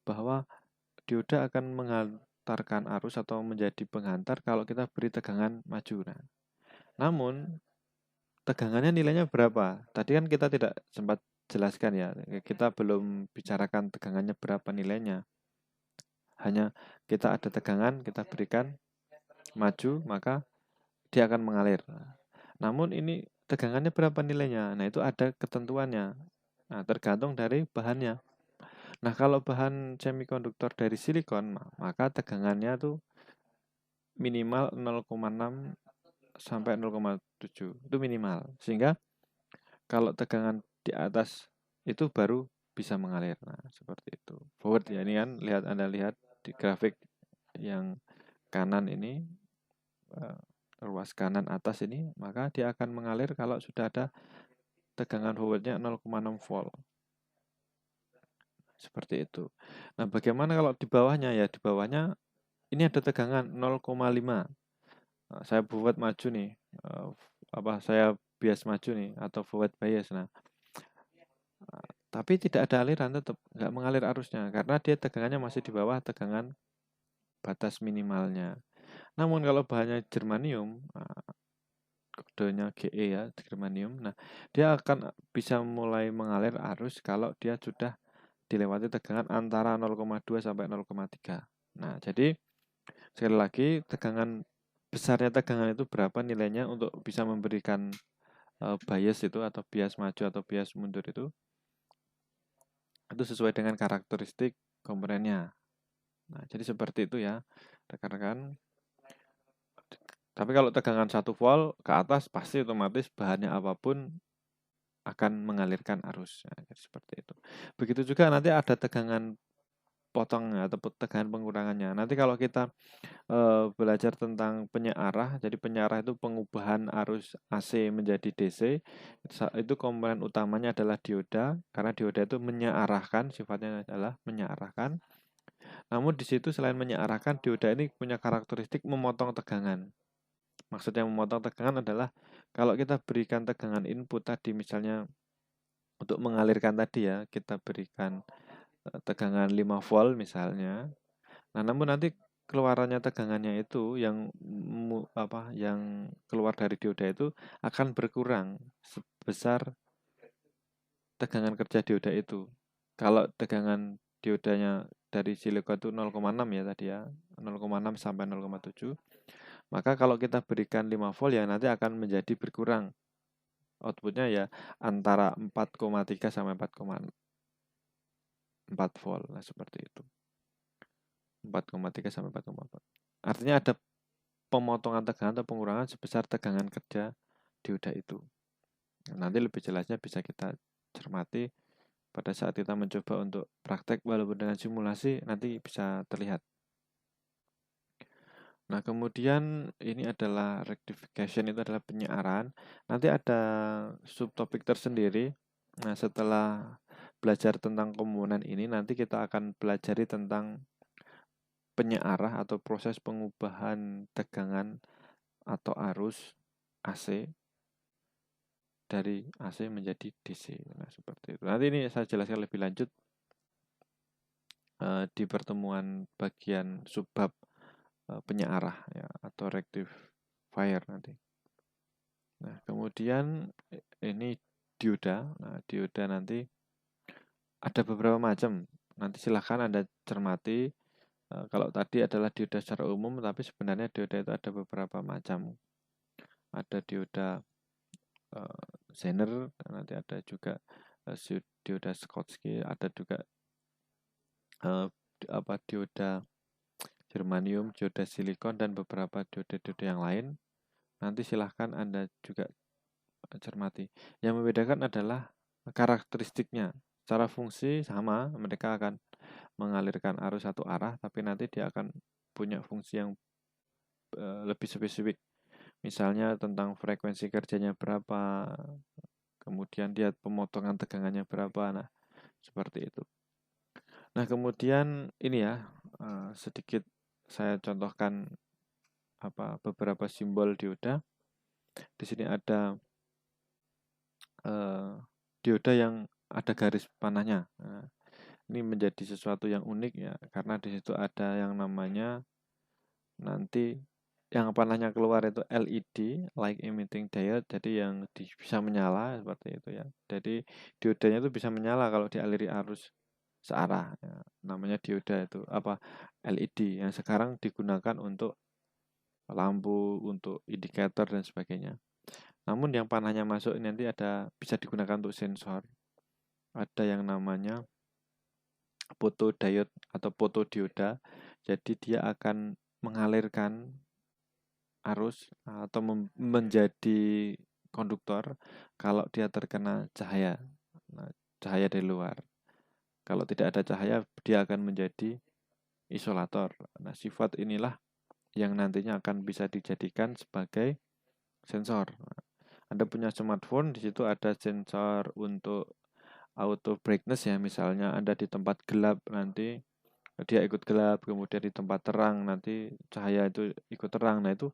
bahwa dioda akan menghantarkan arus atau menjadi penghantar kalau kita beri tegangan maju. Nah, namun tegangannya nilainya berapa? Tadi kan kita tidak sempat jelaskan ya, kita belum bicarakan tegangannya berapa nilainya. Hanya kita ada tegangan, kita berikan maju, maka dia akan mengalir. Namun ini tegangannya berapa nilainya? Nah, itu ada ketentuannya. Nah, tergantung dari bahannya. Nah, kalau bahan semikonduktor dari silikon, maka tegangannya tuh minimal 0,6 sampai 0,7. Itu minimal. Sehingga kalau tegangan di atas itu baru bisa mengalir. Nah, seperti itu. Forward ya, ini kan Anda lihat di grafik yang kanan ini, ruas kanan atas ini, maka dia akan mengalir kalau sudah ada tegangan forwardnya 0,6 volt. Seperti itu. Nah, bagaimana kalau di bawahnya? Ya, di bawahnya ini ada tegangan 0,5. Nah, saya buat maju nih, saya bias maju nih atau forward bias. Nah, tapi tidak ada aliran, tetap nggak mengalir arusnya karena dia tegangannya masih di bawah tegangan batas minimalnya. Namun kalau bahannya germanium, kodenya GE ya, germanium. Nah, dia akan bisa mulai mengalir arus kalau dia sudah dilewati tegangan antara 0,2 sampai 0,3. Nah, jadi sekali lagi besarnya tegangan itu berapa nilainya untuk bisa memberikan bias itu atau bias maju atau bias mundur itu sesuai dengan karakteristik komponennya. Nah, jadi seperti itu ya, rekan-rekan. Tapi kalau tegangan 1 volt ke atas pasti otomatis bahannya apapun akan mengalirkan arus. Nah, jadi seperti itu. Begitu juga nanti ada tegangan potongnya atau tegangan pengurangannya. Nanti kalau kita belajar tentang penyearah, jadi penyearah itu pengubahan arus AC menjadi DC, itu komponen utamanya adalah dioda, karena dioda itu menyearahkan, sifatnya adalah menyearahkan. Namun di situ selain menyearahkan, dioda ini punya karakteristik memotong tegangan. Maksudnya memotong tegangan adalah kalau kita berikan tegangan input tadi, misalnya untuk mengalirkan tadi ya, kita berikan tegangan 5 volt misalnya. Nah, namun nanti keluarannya tegangannya itu yang keluar dari dioda itu akan berkurang sebesar tegangan kerja dioda itu. Kalau tegangan diodanya dari silikon itu 0,6 ya tadi ya, 0,6 sampai 0,7. Maka kalau kita berikan 5 volt ya nanti akan menjadi berkurang. Outputnya ya antara 4,3 sampai 4,4 volt. Nah, seperti itu. 4,3 sampai 4,4. Artinya ada pemotongan tegangan atau pengurangan sebesar tegangan kerja dioda itu. Nanti lebih jelasnya bisa kita cermati pada saat kita mencoba untuk praktek walaupun dengan simulasi nanti bisa terlihat. Nah, kemudian ini adalah rectification, itu adalah penyearan. Nanti ada subtopik tersendiri. Nah, setelah belajar tentang komponen ini, nanti kita akan pelajari tentang penyearah atau proses pengubahan tegangan atau arus AC dari AC menjadi DC. Nah, seperti itu. Nanti ini saya jelaskan lebih lanjut di pertemuan bagian subbab penyearah ya, atau rectifier nanti. Nah, kemudian ini dioda. Nah, dioda nanti ada beberapa macam. Nanti silahkan Anda cermati. Kalau tadi adalah dioda secara umum, tapi sebenarnya dioda itu ada beberapa macam. Ada dioda Zener, nanti ada juga dioda Schottky, ada juga dioda germanium, dioda silikon, dan beberapa dioda-dioda yang lain. Nanti silahkan Anda juga cermati. Yang membedakan adalah karakteristiknya. secara fungsi sama, mereka akan mengalirkan arus satu arah, tapi nanti dia akan punya fungsi yang lebih spesifik. Misalnya tentang frekuensi kerjanya berapa, kemudian dia pemotongan tegangannya berapa. Nah, seperti itu. Nah, kemudian ini ya, sedikit saya contohkan beberapa simbol dioda. Di sini ada dioda yang ada garis panahnya. Nah, ini menjadi sesuatu yang unik ya, karena di situ ada yang namanya nanti yang panahnya keluar itu LED, light emitting diode, jadi yang bisa menyala seperti itu ya. Jadi diodanya itu bisa menyala kalau dialiri arus searah. Ya. Namanya dioda itu LED yang sekarang digunakan untuk lampu, untuk indikator dan sebagainya. Namun yang panahnya masuk ini nanti bisa digunakan untuk sensor. Ada yang namanya photodiode atau photodioda. Jadi dia akan mengalirkan arus atau menjadi konduktor kalau dia terkena cahaya. Nah, cahaya dari luar. Kalau tidak ada cahaya, dia akan menjadi isolator. Nah, sifat inilah yang nantinya akan bisa dijadikan sebagai sensor. Anda punya smartphone, di situ ada sensor untuk auto brightness ya, misalnya Anda di tempat gelap nanti dia ikut gelap, kemudian di tempat terang nanti cahaya itu ikut terang. Nah, itu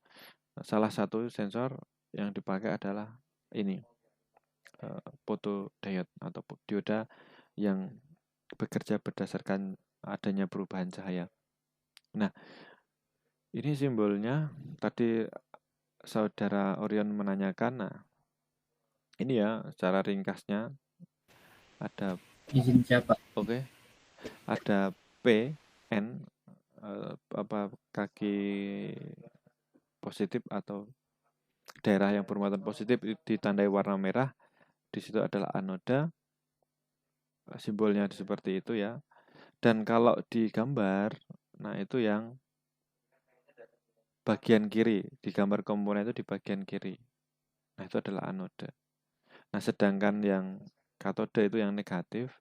salah satu sensor yang dipakai adalah ini photodiode atau dioda yang bekerja berdasarkan adanya perubahan cahaya. Nah, ini simbolnya tadi saudara Orion menanyakan. Nah, ini ya secara ringkasnya ada Izin siapa? ada P, N, kaki positif atau daerah yang bermuatan positif ditandai warna merah. Di situ adalah anoda. Simbolnya seperti itu ya. Dan kalau digambar, nah itu yang bagian kiri, di gambar komponen itu di bagian kiri. Nah, itu adalah anoda. Nah, sedangkan yang katode itu yang negatif,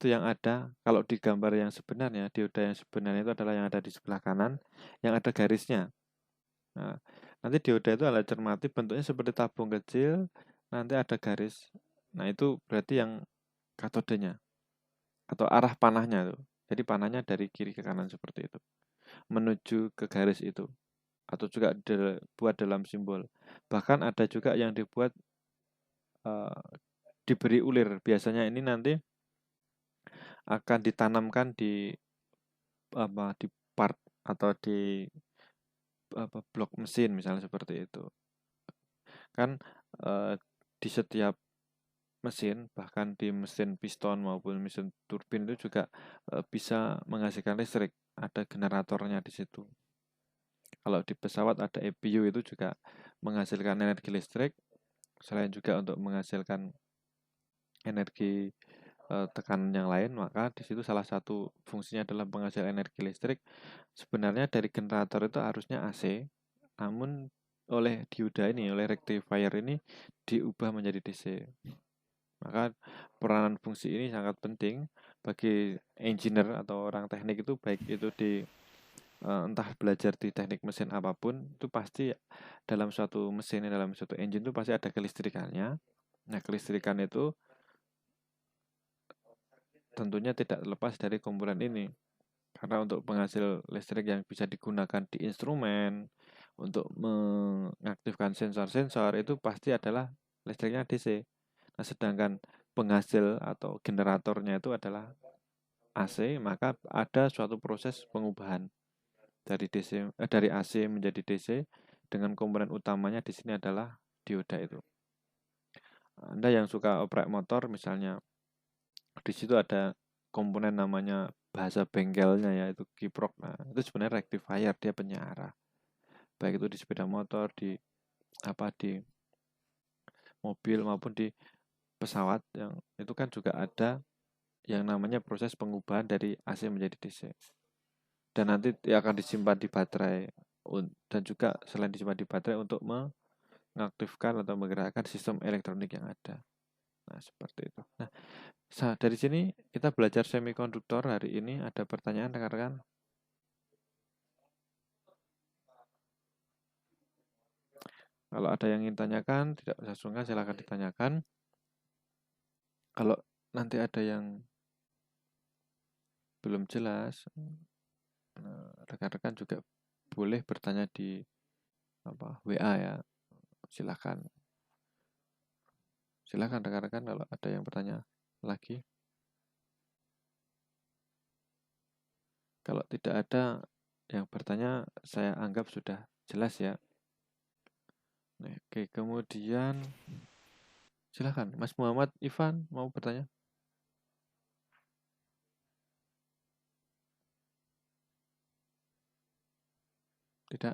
itu yang ada kalau di gambar yang sebenarnya, dioda yang sebenarnya itu adalah yang ada di sebelah kanan, yang ada garisnya. Nah, nanti dioda itu alternatif bentuknya seperti tabung kecil, nanti ada garis. Nah, itu berarti yang katodenya atau arah panahnya tuh. Jadi panahnya dari kiri ke kanan seperti itu, menuju ke garis itu, atau juga dibuat dalam simbol. Bahkan ada juga yang dibuat diberi ulir. Biasanya ini nanti akan ditanamkan di part atau di blok mesin misalnya seperti itu. Kan di setiap mesin, bahkan di mesin piston maupun mesin turbin itu juga bisa menghasilkan listrik. Ada generatornya di situ. Kalau di pesawat ada EPU itu juga menghasilkan energi listrik. Selain juga untuk menghasilkan energi tekanan yang lain, maka di situ salah satu fungsinya adalah penghasil energi listrik. Sebenarnya dari generator itu harusnya AC, namun oleh dioda ini, oleh rectifier ini diubah menjadi DC. Maka peranan fungsi ini sangat penting bagi engineer atau orang teknik itu, baik itu di entah belajar di teknik mesin apapun, itu pasti dalam suatu mesin, dalam suatu engine itu pasti ada kelistrikannya. Nah, kelistrikan itu tentunya tidak lepas dari komponen ini. Karena untuk penghasil listrik yang bisa digunakan di instrumen, untuk mengaktifkan sensor-sensor, itu pasti adalah listriknya DC. Nah, sedangkan penghasil atau generatornya itu adalah AC, maka ada suatu proses pengubahan dari dari AC menjadi DC dengan komponen utamanya di sini adalah dioda itu. Anda yang suka oprek motor misalnya, di situ ada komponen namanya bahasa bengkelnya yaitu kiprok. Nah, itu sebenarnya rectifier, dia penyearah. Baik itu di sepeda motor, di mobil maupun di pesawat, yang itu kan juga ada yang namanya proses pengubahan dari AC menjadi DC. Dan nanti akan disimpan di baterai, dan juga selain disimpan di baterai untuk mengaktifkan atau menggerakkan sistem elektronik yang ada. Nah, seperti itu. Nah, dari sini kita belajar semikonduktor hari ini. Ada pertanyaan rekan-rekan? Kalau ada yang ingin tanyakan, tidak usah sungkan, silakan ditanyakan. Kalau nanti ada yang belum jelas, rekan-rekan juga boleh bertanya di WA ya. Silakan rekan-rekan kalau ada yang bertanya lagi. Kalau tidak ada yang bertanya, saya anggap sudah jelas ya. Nah, oke, kemudian silakan Mas Muhammad Ivan mau bertanya. Tidak.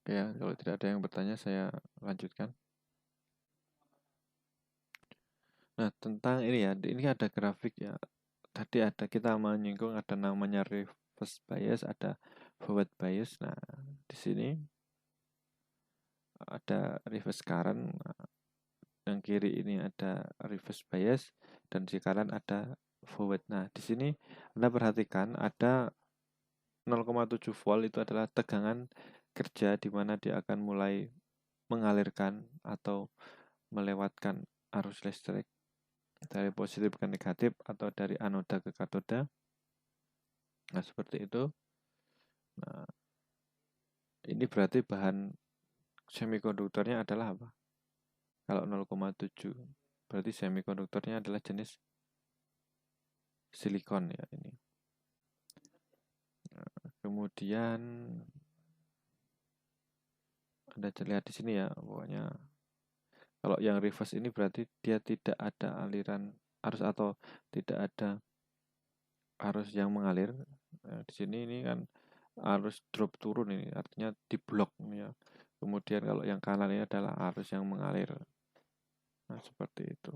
Oke ya, kalau tidak ada yang bertanya saya lanjutkan. Nah, tentang ini ya, ini ada grafik ya. Tadi ada kita menyinggung ada namanya reverse bias, ada forward bias. Nah, di sini ada reverse current. Yang kiri ini ada reverse bias dan di kanan ada forward. Nah, di sini Anda perhatikan ada 0,7 volt itu adalah tegangan kerja di mana dia akan mulai mengalirkan atau melewatkan arus listrik dari positif ke negatif atau dari anoda ke katoda. Nah, seperti itu. Nah, ini berarti bahan semikonduktornya adalah apa? Kalau 0,7 berarti semikonduktornya adalah jenis silikon ya ini. Nah, kemudian Anda lihat di sini ya, pokoknya kalau yang reverse ini berarti dia tidak ada aliran arus atau tidak ada arus yang mengalir. Nah, di sini ini kan arus drop turun ini, artinya di blok ya. Kemudian kalau yang kanan ini adalah arus yang mengalir. Nah, seperti itu.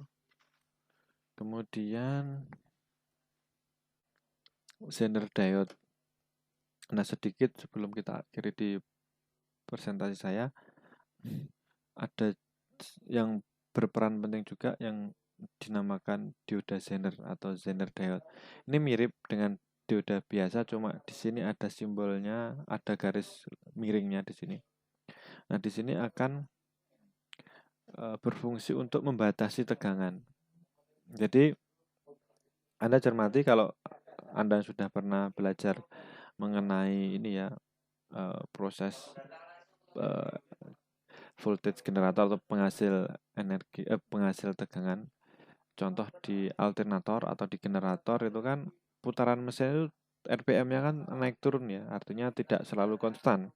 Kemudian Zener diode. Nah, sedikit sebelum kita akhiri di presentasi saya, ada yang berperan penting juga yang dinamakan dioda Zener atau Zener diode. Ini mirip dengan dioda biasa, cuma di sini ada simbolnya, ada garis miringnya di sini. Nah, di sini akan berfungsi untuk membatasi tegangan. Jadi Anda cermati kalau Anda sudah pernah belajar mengenai ini ya, proses voltage generator atau penghasil energi, penghasil tegangan. Contoh di alternator atau di generator itu kan putaran mesin itu RPM-nya kan naik turun ya, artinya tidak selalu konstan.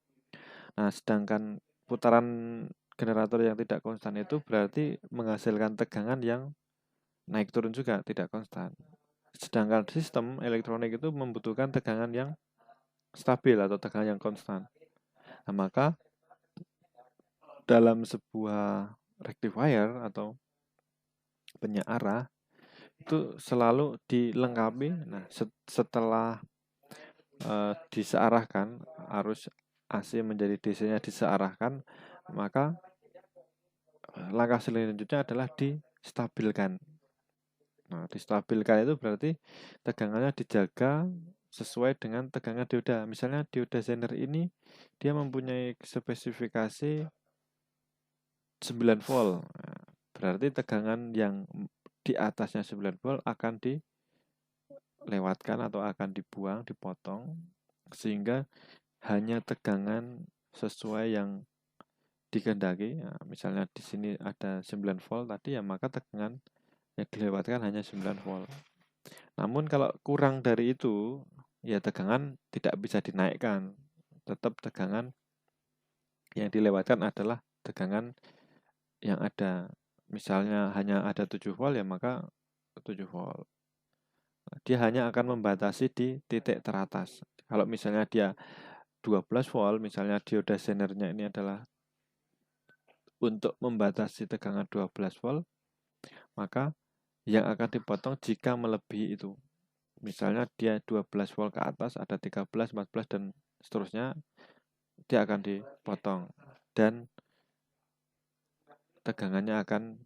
Nah, sedangkan putaran generator yang tidak konstan itu berarti menghasilkan tegangan yang naik turun juga, tidak konstan. Sedangkan sistem elektronik itu membutuhkan tegangan yang stabil atau tegangan yang konstan. Nah, maka dalam sebuah rectifier atau penyearah itu selalu dilengkapi. Nah, setelah disearahkan arus AC menjadi DC-nya disearahkan, maka langkah selanjutnya adalah distabilkan. Nah, distabilkan itu berarti tegangannya dijaga sesuai dengan tegangan dioda. Misalnya dioda Zener ini dia mempunyai spesifikasi 9 volt. Nah, berarti tegangan yang di atasnya 9 volt akan dilewatkan atau akan dibuang, dipotong sehingga hanya tegangan sesuai yang dikehendaki. Nah, misalnya di sini ada 9 volt tadi ya, maka tegangan yang dilewatkan hanya 9 volt. Namun kalau kurang dari itu, ya tegangan tidak bisa dinaikkan. Tetap tegangan yang dilewatkan adalah tegangan yang ada. Misalnya hanya ada 7 volt ya maka 7 volt. Dia hanya akan membatasi di titik teratas. Kalau misalnya dia 12 volt, misalnya dioda Zenernya ini adalah untuk membatasi tegangan 12 volt, maka yang akan dipotong jika melebihi itu. Misalnya dia 12 volt ke atas, ada 13, 14, dan seterusnya dia akan dipotong dan tegangannya akan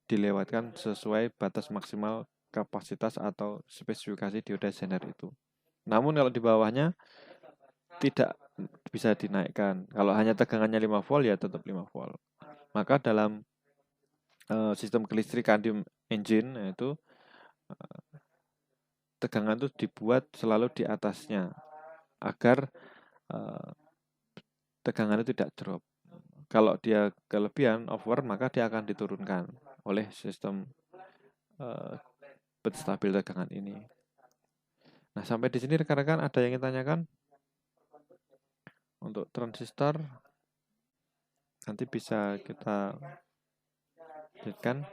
dilewatkan sesuai batas maksimal kapasitas atau spesifikasi dioda Zener itu. Namun kalau di bawahnya tidak bisa dinaikkan. Kalau hanya tegangannya 5 volt ya tetap 5 volt. Maka dalam sistem kelistrikan di engine yaitu tegangan itu dibuat selalu di atasnya agar tegangan itu tidak drop. Kalau dia kelebihan over maka dia akan diturunkan oleh sistem penstabil tegangan ini. Nah, sampai di sini rekan-rekan ada yang ingin tanyakan? Untuk transistor nanti bisa kita lihatkan.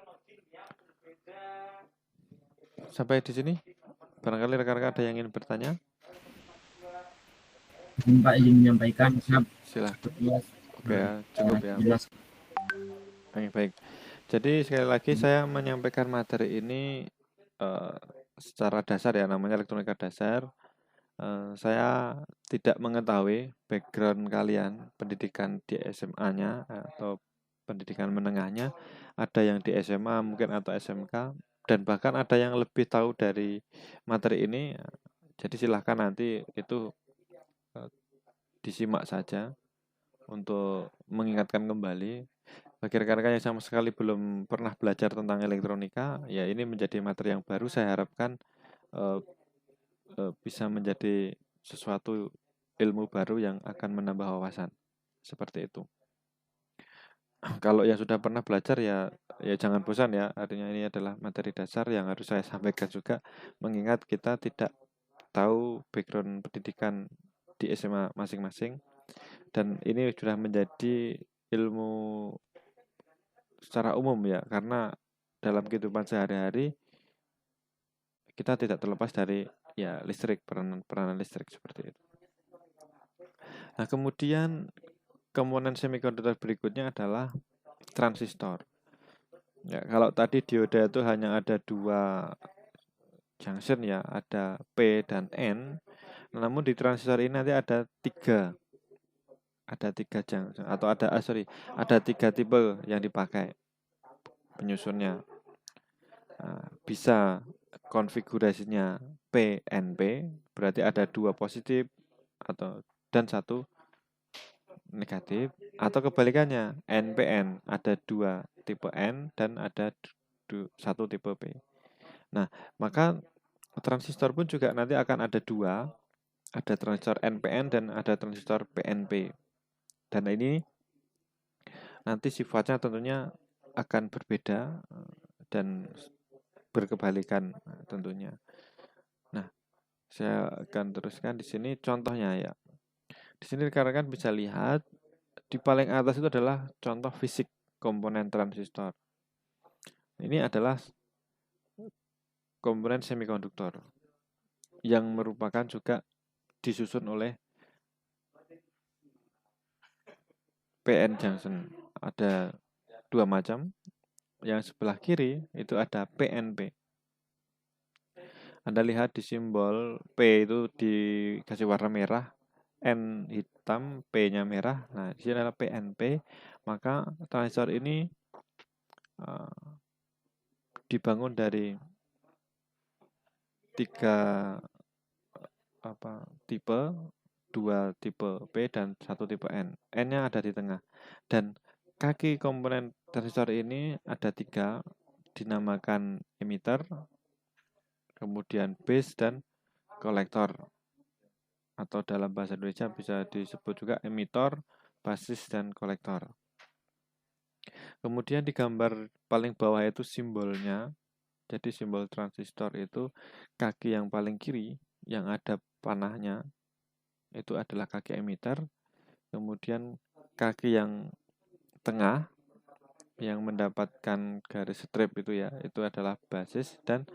Sampai di sini barangkali rekan-rekan ada yang ingin bertanya? Pak izin menyampaikan. Silahkan. Jelas. Oke ya, cukup ya. Jelas. Baik. Jadi sekali lagi saya menyampaikan materi ini secara dasar ya, namanya elektronika dasar. Saya tidak mengetahui background kalian, pendidikan di SMA-nya atau pendidikan menengahnya, ada yang di SMA mungkin atau SMK, dan bahkan ada yang lebih tahu dari materi ini. Jadi silahkan nanti itu disimak saja untuk mengingatkan kembali. Bagi rekan-rekan yang sama sekali belum pernah belajar tentang elektronika, ya ini menjadi materi yang baru. Saya harapkan bisa menjadi sesuatu ilmu baru yang akan menambah wawasan. Seperti itu. Kalau yang sudah pernah belajar ya jangan bosan ya. Artinya ini adalah materi dasar yang harus saya sampaikan juga, mengingat kita tidak tahu background pendidikan di SMA masing-masing, dan ini sudah menjadi ilmu secara umum ya, karena dalam kehidupan sehari-hari kita tidak terlepas dari ya listrik, peranan listrik seperti itu. Nah, kemudian komponen semikonduktor berikutnya adalah transistor. Ya, kalau tadi dioda itu hanya ada 2 junction ya, ada P dan N. Namun di transistor ini nanti ada 3 junction atau ada 3 tipe yang dipakai penyusunnya. Nah, bisa konfigurasinya PNP, berarti ada 2 positif dan 1 negatif, atau kebalikannya NPN, ada 2 tipe N dan ada 1 tipe P. Nah, maka transistor pun juga nanti akan ada 2, ada transistor NPN dan ada transistor PNP. Dan ini nanti sifatnya tentunya akan berbeda dan berkebalikan tentunya. Nah, saya akan teruskan di sini contohnya ya. Di sini rekan-rekan bisa lihat di paling atas itu adalah contoh fisik komponen transistor. Ini adalah komponen semikonduktor yang merupakan juga disusun oleh PN junction. Ada 2 macam. Yang sebelah kiri itu ada PNP. Anda lihat di simbol P itu dikasih warna merah, N hitam, P-nya merah. Nah, di sini adalah PNP. Maka transistor ini dibangun dari 3 tipe, 2 tipe P dan 1 tipe N. N-nya ada di tengah. Dan kaki komponen transistor ini ada 3, dinamakan emitter, kemudian base dan kolektor. Atau dalam bahasa Indonesia bisa disebut juga emitor, basis, dan kolektor. Kemudian di gambar paling bawah itu simbolnya. Jadi simbol transistor itu kaki yang paling kiri yang ada panahnya itu adalah kaki emitter. Kemudian kaki yang tengah yang mendapatkan garis strip itu ya, itu adalah basis, dan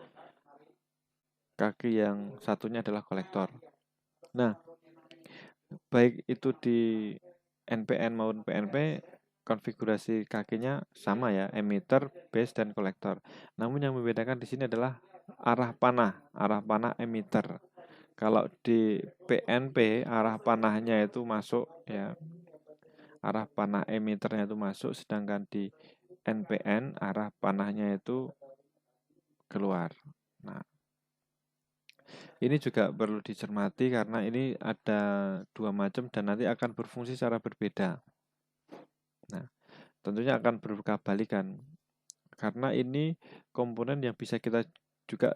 kaki yang satunya adalah kolektor. Nah, baik itu di NPN maupun PNP, konfigurasi kakinya sama ya, emitter, base, dan kolektor. Namun yang membedakan di sini adalah arah panah emitter. Kalau di PNP arah panahnya itu masuk ya, arah panah emiternya itu masuk, sedangkan di NPN arah panahnya itu keluar. Nah, ini juga perlu dicermati karena ini ada dua macam dan nanti akan berfungsi secara berbeda. Nah, tentunya akan berkebalikan karena ini komponen yang bisa kita juga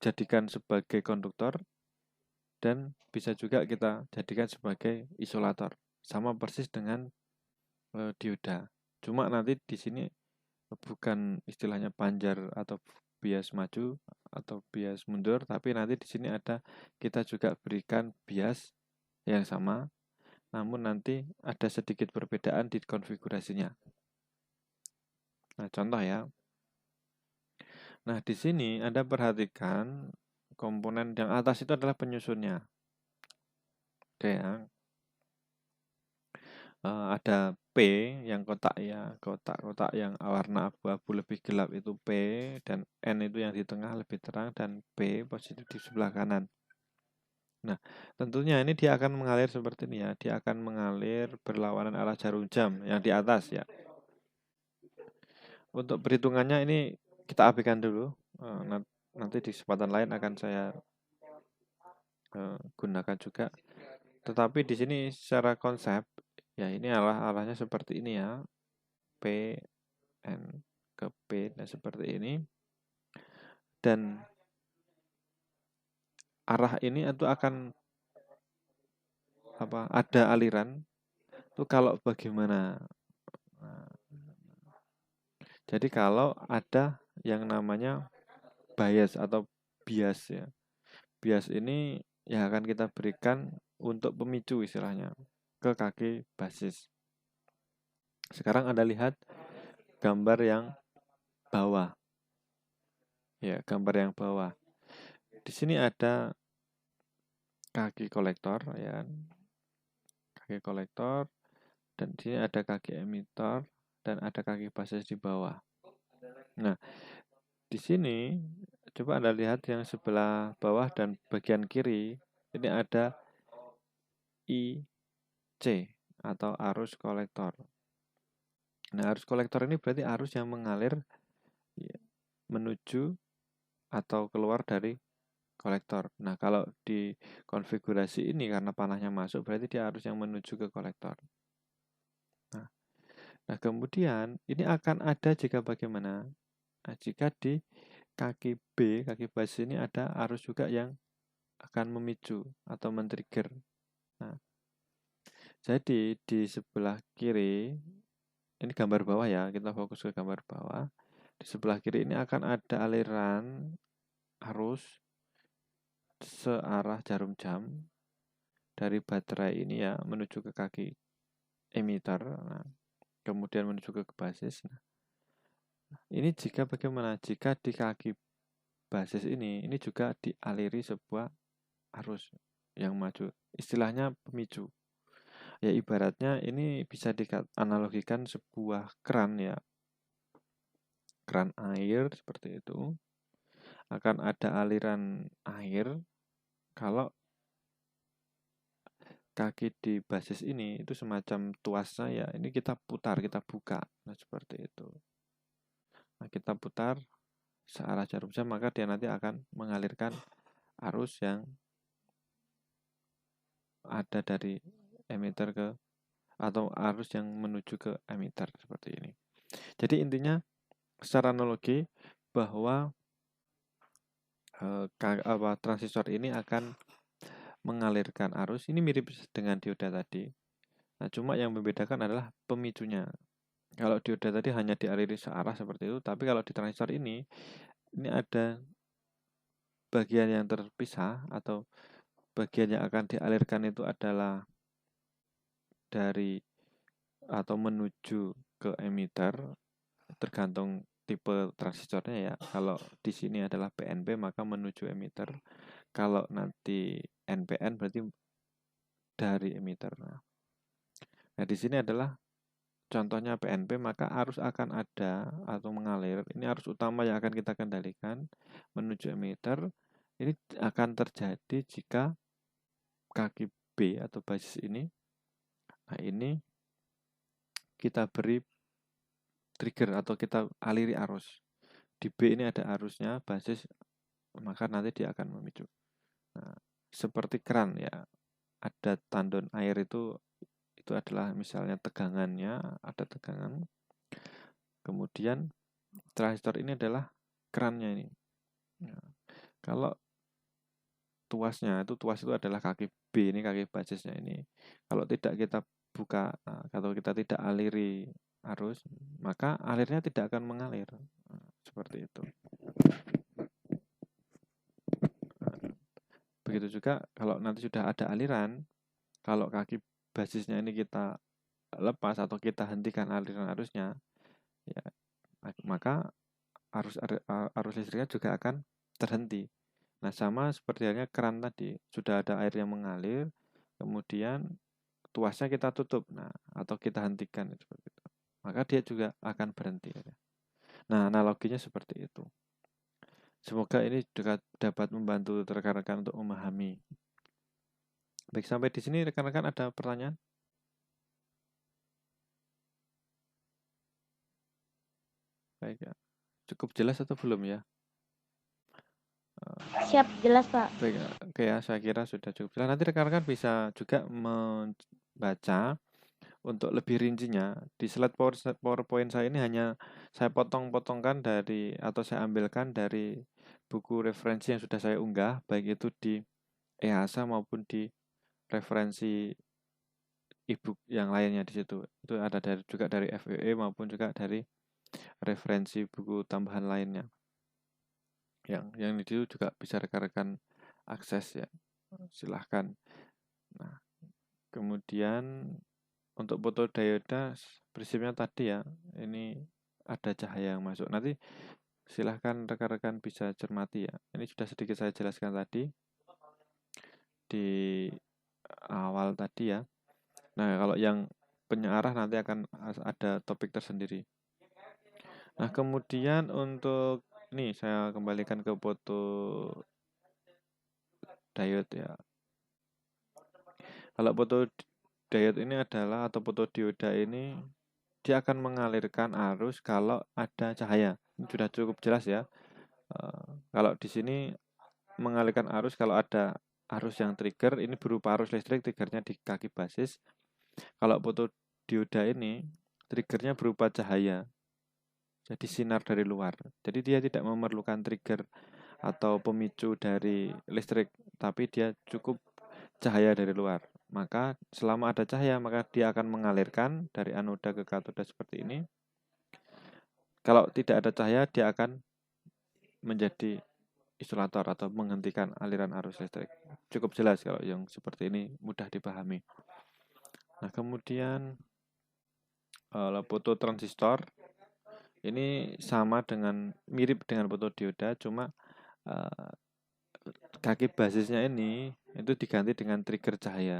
jadikan sebagai konduktor dan bisa juga kita jadikan sebagai isolator. Sama persis dengan dioda. Cuma nanti di sini bukan istilahnya panjar atau bias maju atau bias mundur, tapi nanti di sini ada kita juga berikan bias yang sama, namun nanti ada sedikit perbedaan di konfigurasinya. Nah, contoh ya. Nah, di sini Anda perhatikan komponen yang atas itu adalah penyusunnya. Oke ya. Ada P yang kotak ya, kotak-kotak yang warna abu-abu lebih gelap itu P, dan N itu yang di tengah lebih terang, dan B positif di sebelah kanan. Nah, tentunya ini dia akan mengalir seperti ini ya, dia akan mengalir berlawanan arah jarum jam yang di atas ya. Untuk perhitungannya ini kita abaikan dulu, nanti di kesempatan lain akan saya gunakan juga. Tetapi di sini secara konsep ya ini arahnya seperti ini ya, P N ke P dan seperti ini, dan arah ini itu akan ada aliran itu kalau bagaimana. Nah, jadi kalau ada yang namanya bias atau bias ya, bias ini yang akan kita berikan untuk pemicu istilahnya ke kaki basis. Sekarang Anda lihat gambar yang bawah. Ya, gambar yang bawah. Di sini ada kaki kolektor ya. Kaki kolektor, dan di sini ada kaki emitor dan ada kaki basis di bawah. Nah, di sini coba Anda lihat yang sebelah bawah dan bagian kiri ini ada IC atau arus kolektor. Nah, arus kolektor ini berarti arus yang mengalir ya, menuju atau keluar dari kolektor. Nah, kalau di konfigurasi ini karena panahnya masuk berarti dia arus yang menuju ke kolektor. Nah, kemudian ini akan ada jika bagaimana? Nah, jika di kaki B, kaki basis ini ada arus juga yang akan memicu atau men-trigger. Nah, jadi di sebelah kiri, ini gambar bawah ya, kita fokus ke gambar bawah. Di sebelah kiri ini akan ada aliran arus searah jarum jam dari baterai ini ya menuju ke kaki emitter, nah, kemudian menuju ke basis. Nah, ini jika bagaimana? Jika di kaki basis ini juga dialiri sebuah arus yang maju. Istilahnya pemicu. Ya ibaratnya ini bisa dianalogikan sebuah keran ya. Keran air seperti itu. Akan ada aliran air kalau kaki di basis ini itu semacam tuasnya ya. Ini kita putar, kita buka. Nah, seperti itu. Nah, kita putar searah jarum jam, maka dia nanti akan mengalirkan arus yang ada dari emitter ke atau arus yang menuju ke emitter seperti ini. Jadi intinya secara analogi bahwa transistor ini akan mengalirkan arus. Ini mirip dengan dioda tadi. Nah, cuma yang membedakan adalah pemicunya. Kalau dioda tadi hanya dialiri searah seperti itu, tapi kalau di transistor ini ada bagian yang terpisah atau bagian yang akan dialirkan itu adalah dari atau menuju ke emitter, tergantung tipe transistornya ya. Kalau di sini adalah PNP maka menuju emitter. Kalau nanti NPN berarti dari emitter. Nah, di sini adalah contohnya PNP, maka arus akan ada atau mengalir. Ini arus utama yang akan kita kendalikan menuju emitter. Ini akan terjadi jika kaki B atau basis ini, nah ini kita beri trigger atau kita aliri arus. Di B ini ada arusnya, basis, maka nanti dia akan memicu. Nah, seperti keran ya, ada tandon air itu adalah misalnya tegangannya, ada tegangan. Kemudian transistor ini adalah kerannya ini. Nah, kalau tuas itu adalah kaki B, ini kaki basisnya ini. Kalau tidak kita buka, atau kita tidak aliri arus, maka alirnya tidak akan mengalir. Nah, seperti itu. Begitu juga kalau nanti sudah ada aliran, kalau kaki basisnya ini kita lepas atau kita hentikan aliran arusnya, ya, maka arus listriknya juga akan terhenti. Nah, sama seperti halnya keran tadi, sudah ada air yang mengalir, kemudian tuasnya kita tutup, nah, atau kita hentikan seperti itu, maka dia juga akan berhenti. Nah, analoginya seperti itu. Semoga ini juga dapat membantu rekan-rekan untuk memahami. Baik, sampai di sini rekan-rekan ada pertanyaan? Baik ya. Cukup jelas atau belum ya? Siap, jelas Pak. Baik, oke ya, saya kira sudah cukup jelas. Nanti rekan-rekan bisa juga membaca untuk lebih rincinya. Di slide PowerPoint saya ini hanya saya potong-potongkan dari, atau saya ambilkan dari buku referensi yang sudah saya unggah, baik itu di EASA maupun di referensi e-book yang lainnya di situ. Itu ada juga dari FEE maupun juga dari referensi buku tambahan lainnya. Yang itu juga bisa rekan-rekan akses ya. Silahkan. Nah, kemudian untuk fotodioda prinsipnya tadi ya, ini ada cahaya yang masuk. Nanti silahkan rekan-rekan bisa cermati ya. Ini sudah sedikit saya jelaskan tadi di awal tadi ya. Nah, kalau yang penyearah nanti akan ada topik tersendiri. Nah, kemudian untuk ini saya kembalikan ke foto diode ya. Kalau foto diode ini adalah, atau fotodioda ini, dia akan mengalirkan arus kalau ada cahaya. Ini sudah cukup jelas ya. Kalau di sini mengalirkan arus kalau ada arus yang trigger, ini berupa arus listrik, triggernya di kaki basis. Kalau fotodioda ini triggernya berupa cahaya, jadi sinar dari luar. Jadi dia tidak memerlukan trigger atau pemicu dari listrik, tapi dia cukup cahaya dari luar. Maka selama ada cahaya, maka dia akan mengalirkan dari anoda ke katoda seperti ini. Kalau tidak ada cahaya, dia akan menjadi isolator atau menghentikan aliran arus listrik. Cukup jelas kalau yang seperti ini, mudah dipahami. Nah, kemudian fototransistor ini sama dengan, mirip dengan fotodioda, cuma kaki basisnya ini itu diganti dengan trigger cahaya.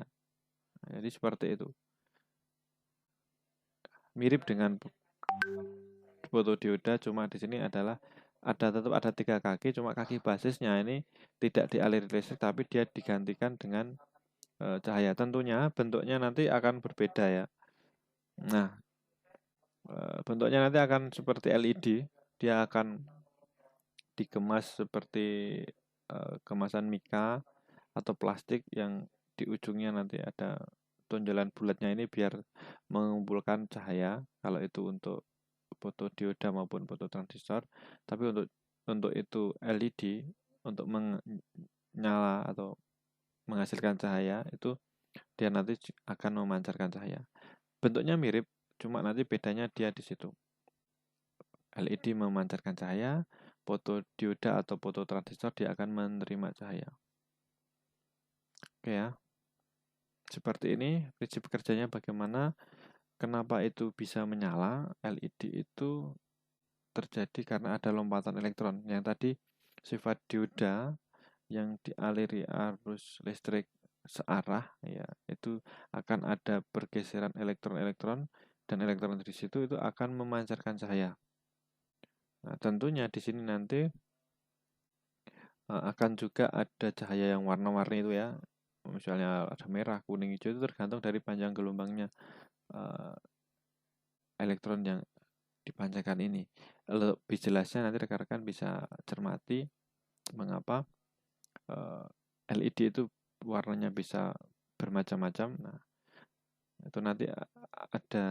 Jadi seperti itu. Mirip dengan fotodioda, cuma di sini adalah tetap ada 3 kaki, cuma kaki basisnya ini tidak dialiri listrik, tapi dia digantikan dengan cahaya. Tentunya bentuknya nanti akan berbeda ya. Nah, bentuknya nanti akan seperti LED, dia akan dikemas seperti kemasan mika atau plastik yang di ujungnya nanti ada tonjolan bulatnya ini biar mengumpulkan cahaya. Kalau itu untuk fotodioda maupun fototransistor, tapi untuk itu LED, untuk menyala atau menghasilkan cahaya, itu dia nanti akan memancarkan cahaya. Bentuknya mirip, cuma nanti bedanya dia di situ. LED memancarkan cahaya, fotodioda atau fototransistor dia akan menerima cahaya. Oke ya. Seperti ini prinsip kerjanya bagaimana. Kenapa itu bisa menyala? LED itu terjadi karena ada lompatan elektron. Yang tadi sifat dioda yang dialiri arus listrik searah ya, itu akan ada pergeseran elektron-elektron, dan elektron di situ itu akan memancarkan cahaya. Nah, tentunya di sini nanti akan juga ada cahaya yang warna-warni itu ya. Misalnya ada merah, kuning, hijau, itu tergantung dari panjang gelombangnya elektron yang dipancarkan ini. Lebih jelasnya nanti rekan-rekan bisa cermati mengapa LED itu warnanya bisa bermacam-macam. Nah, itu nanti ada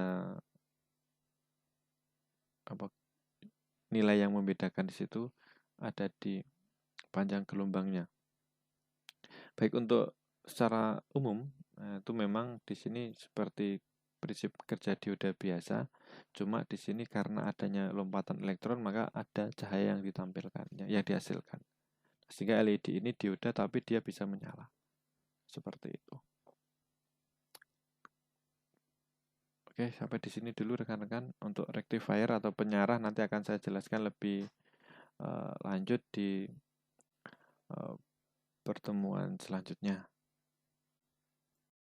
nilai yang membedakan di situ ada di panjang gelombangnya. Baik, untuk secara umum itu memang di sini seperti prinsip kerja dioda biasa, cuma di sini karena adanya lompatan elektron maka ada cahaya yang ditampilkan, yang dihasilkan. Sehingga LED ini dioda tapi dia bisa menyala. Seperti itu. Oke, sampai di sini dulu rekan-rekan. Untuk rectifier atau penyarah nanti akan saya jelaskan lebih lanjut di pertemuan selanjutnya.